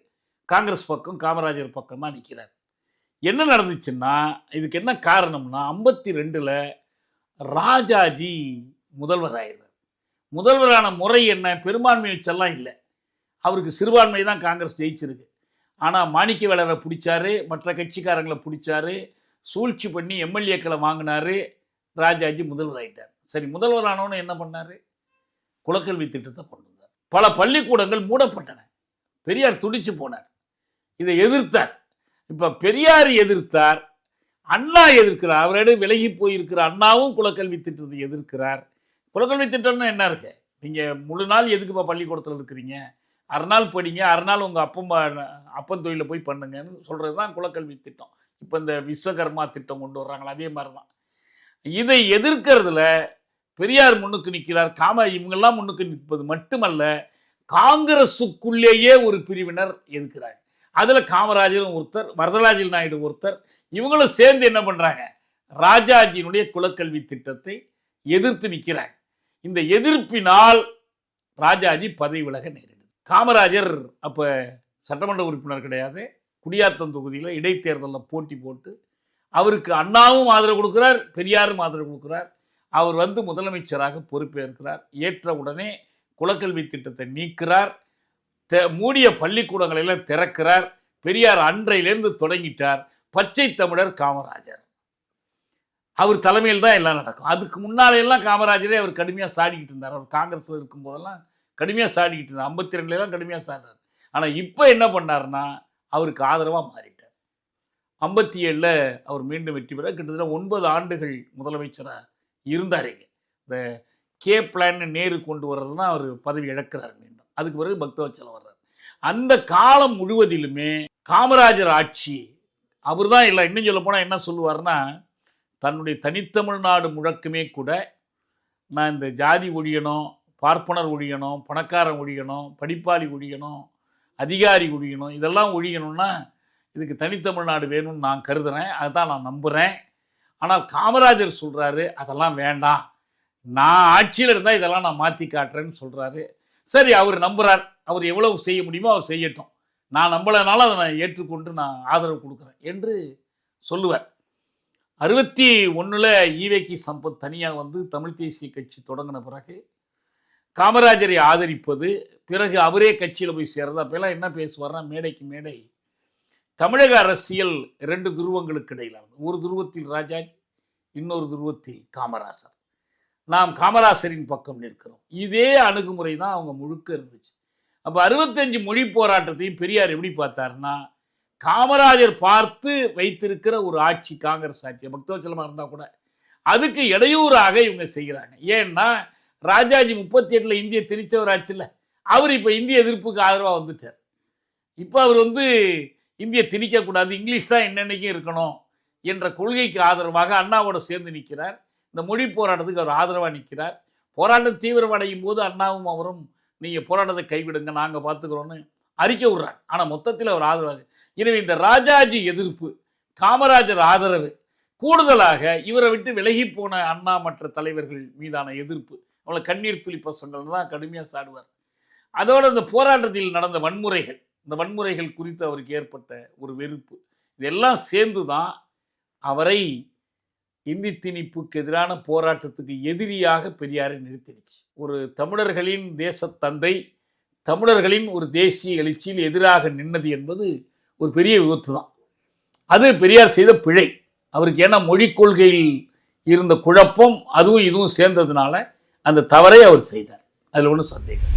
காங்கிரஸ் பக்கம், காமராஜர் பக்கம் தான் நிற்கிறார். என்ன நடந்துச்சுன்னா, இதுக்கு என்ன காரணம்னா, 52ல் ராஜாஜி முதல்வர் ஆயிடுறார். முதல்வரான முறை என்ன, பெரும்பான்மை வச்செல்லாம் இல்லை, அவருக்கு சிறுபான்மை தான் காங்கிரஸ் ஜெயிச்சிருக்கு. ஆனால் மாணிக்கவேலரை பிடிச்சாரு, மற்ற கட்சிக்காரங்களை பிடிச்சாரு, சூழ்ச்சி பண்ணி எம்எல்ஏக்களை வாங்கினாரு. ராஜாஜி முதல்வர் ஆகிட்டார். சரி, முதல்வர் ஆனவன்னு என்ன பண்ணார்? குலக்கல்வி திட்டத்தை கொண்டு வந்தார். பல பள்ளிக்கூடங்கள் மூடப்பட்டன. பெரியார் துடிச்சு போனார், இதை எதிர்த்தார். இப்போ பெரியார் எதிர்த்தார், அண்ணா எதிர்க்கிறார். அவரோட விலகி போயிருக்கிற அண்ணாவும் குலக்கல்வி திட்டத்தை எதிர்க்கிறார். குலக்கல்வி திட்டம்னா என்ன இருக்கு? நீங்கள் முழு நாள் எதுக்குப்பா பள்ளிக்கூடத்தில் இருக்கிறீங்க, அரை நாள் படிங்க, அரை நாள் உங்கள் அப்பன் தொழிலில் போய் பண்ணுங்கன்னு சொல்கிறது தான் குலக்கல்வி திட்டம். இப்போ இந்த விஸ்வகர்மா திட்டம் கொண்டு வர்றாங்களா, அதே மாதிரி தான். இதை எதிர்க்கிறதுல பெரியார் முன்னுக்கு நிற்கிறார். இவங்கெல்லாம் முன்னுக்கு நிற்பது மட்டுமல்ல, காங்கிரஸுக்குள்ளேயே ஒரு பிரிவினர் எதிர்க்கிறாங்க. அதில் காமராஜரும் ஒருத்தர், வரதராஜன் நாயுடு ஒருத்தர். இவங்களும் சேர்ந்து என்ன பண்ணுறாங்க, ராஜாஜியினுடைய குலக்கல்வி திட்டத்தை எதிர்த்து நிற்கிறாங்க. இந்த எதிர்ப்பினால் ராஜாஜி பதவி விலக நேரிடுது. காமராஜர் அப்போ சட்டமன்ற உறுப்பினர் கிடையாது, குடியாத்தம் தொகுதியில் இடைத்தேர்தலில் போட்டி போட்டு அவருக்கு அண்ணாவும் ஆதரவு கொடுக்குறார், பெரியாரும் ஆதரவு கொடுக்குறார். அவர் வந்து முதலமைச்சராக பொறுப்பேற்கிறார். ஏற்ற உடனே குலக்கல்வி திட்டத்தை நீக்கிறார். மூடிய பள்ளிக்கூடங்களை எல்லாம் திறக்கிறார். பெரியார் அன்றையிலேருந்து தொடங்கிட்டார். பச்சை தமிழர் காமராஜர் அவர் தலைமையில் தான் எல்லாம் நடக்கும். அதுக்கு முன்னாலே எல்லாம் காமராஜரே அவர் கடுமையாக சாடிக்கிட்டு இருந்தார். அவர் காங்கிரஸில் இருக்கும்போதெல்லாம் கடுமையாக சாடிக்கிட்டு இருந்தார். 52 கடுமையாக சாடினார். ஆனால் இப்போ என்ன பண்ணார்னா, அவருக்கு ஆதரவாக மாறிட்டார். 57 அவர் மீண்டும் வெற்றி பெற கிட்டத்தட்ட 9 ஆண்டுகள் முதலமைச்சராக இருந்தாருங்க. இந்த கே பிளான் நேரு கொண்டு வர்றது தான் அவர் பதவி இழக்கிறார் மீண்டும். அதுக்கு பிறகு பக்தவச்சலம் வர்றார். அந்த காலம் முழுவதிலுமே காமராஜர் ஆட்சி அவர் தான் இல்லை. இன்னும் சொல்ல போனால் என்ன சொல்லுவார்னா, தன்னுடைய தனித்தமிழ்நாடு முழக்கமே கூட, நான் இந்த ஜாதி ஒழியணும், பார்ப்பனர் ஒழியணும், பணக்காரன் ஒழியணும், படிப்பாளி ஒழியணும், அதிகாரி ஒழியணும், இதெல்லாம் ஒழியணும்னா இதுக்கு தனித்தமிழ்நாடு வேணும்னு நான் கருதுகிறேன், அதுதான் நான் நம்புகிறேன். ஆனால் காமராஜர் சொல்கிறாரு, அதெல்லாம் வேண்டாம், நான் ஆட்சியில் இருந்தால் இதெல்லாம் நான் மாற்றி காட்டுறேன்னு சொல்கிறாரு. சரி, அவர் நம்புகிறார். அவர் எவ்வளவு செய்ய முடியுமோ அவர் செய்யட்டும், நான் நம்பலைனால அதை நான் ஏற்றுக்கொண்டு நான் ஆதரவு கொடுக்குறேன் என்று சொல்லுவார். 61 ஈவேகி சம்பத் தனியாக வந்து தமிழ் தேசிய கட்சி தொடங்கின பிறகு காமராஜரை ஆதரிப்பது, பிறகு அவரே கட்சியில் போய் சேர்றது. அப்பெல்லாம் என்ன பேசுவார்னா, மேடைக்கு மேடை தமிழக அரசியல் 2 துருவங்களுக்கு இடையிலான, ஒரு துருவத்தில் ராஜாஜி, இன்னொரு துருவத்தில் காமராஜர், நாம் காமராஜரின் பக்கம் நிற்கிறோம். இதே அணுகுமுறை தான் அவங்க முழுக்க இருந்துச்சு. அப்போ 65 மொழி போராட்டத்தையும் பெரியார் எப்படி பார்த்தாருன்னா, காமராஜர் பார்த்து வைத்திருக்கிற ஒரு ஆட்சி, காங்கிரஸ் ஆட்சி பக்தவச்சலமாக இருந்தால் கூட அதுக்கு இடையூறாக இவங்க செய்கிறாங்க. ஏன்னா ராஜாஜி 38 இந்திய திணிச்சவர் ஆச்சுல்ல, அவர் இப்போ இந்திய எதிர்ப்புக்கு ஆதரவாக வந்துட்டார். இப்போ அவர் வந்து இந்திய திணிக்கக்கூடாது, இங்கிலீஷ் தான் என்னென்னைக்கும் இருக்கணும் என்ற கொள்கைக்கு ஆதரவாக அண்ணாவோட சேர்ந்து நிற்கிறார். இந்த மொழி போராட்டத்துக்கு அவர் ஆதரவாக நிற்கிறார். போராட்டம் தீவிரமடையும் போது அண்ணாவும் அவரும், நீங்கள் போராட்டத்தை கைவிடுங்க, நாங்கள் பார்த்துக்கிறோன்னு அறிக்கை விடுறாங்க. ஆனால் மொத்தத்தில் அவர் ஆதரவாக. எனவே இந்த ராஜாஜி எதிர்ப்பு, காமராஜர் ஆதரவு, கூடுதலாக இவரை விட்டு விலகி போன அண்ணா மற்ற தலைவர்கள் மீதான எதிர்ப்பு, அவங்கள கண்ணீர் துளி பசங்கள் தான் கடுமையாக சாடுவார். அதோடு இந்த போராட்டத்தில் நடந்த வன்முறைகள், இந்த வன்முறைகள் குறித்து அவருக்கு ஏற்பட்ட ஒரு வெறுப்பு, இதெல்லாம் சேர்ந்து தான் அவரை இந்தி திணிப்புக்கு எதிரான போராட்டத்துக்கு எதிரியாக பெரியாரை நிறுத்திடுச்சு. ஒரு தமிழர்களின் தேசத்தந்தை, தமிழர்களின் ஒரு தேசிய எழுச்சியில் எதிராக நின்னது என்பது ஒரு பெரிய விபத்து தான். அது பெரியார் செய்த பிழை. அவருக்கு ஏன்னா மொழிக் கொள்கையில் இருந்த குழப்பம் அதுவும் இதுவும் சேர்ந்ததுனால அந்த தவறை அவர் செய்தார். அதில் ஒன்றும் சந்தேகம்.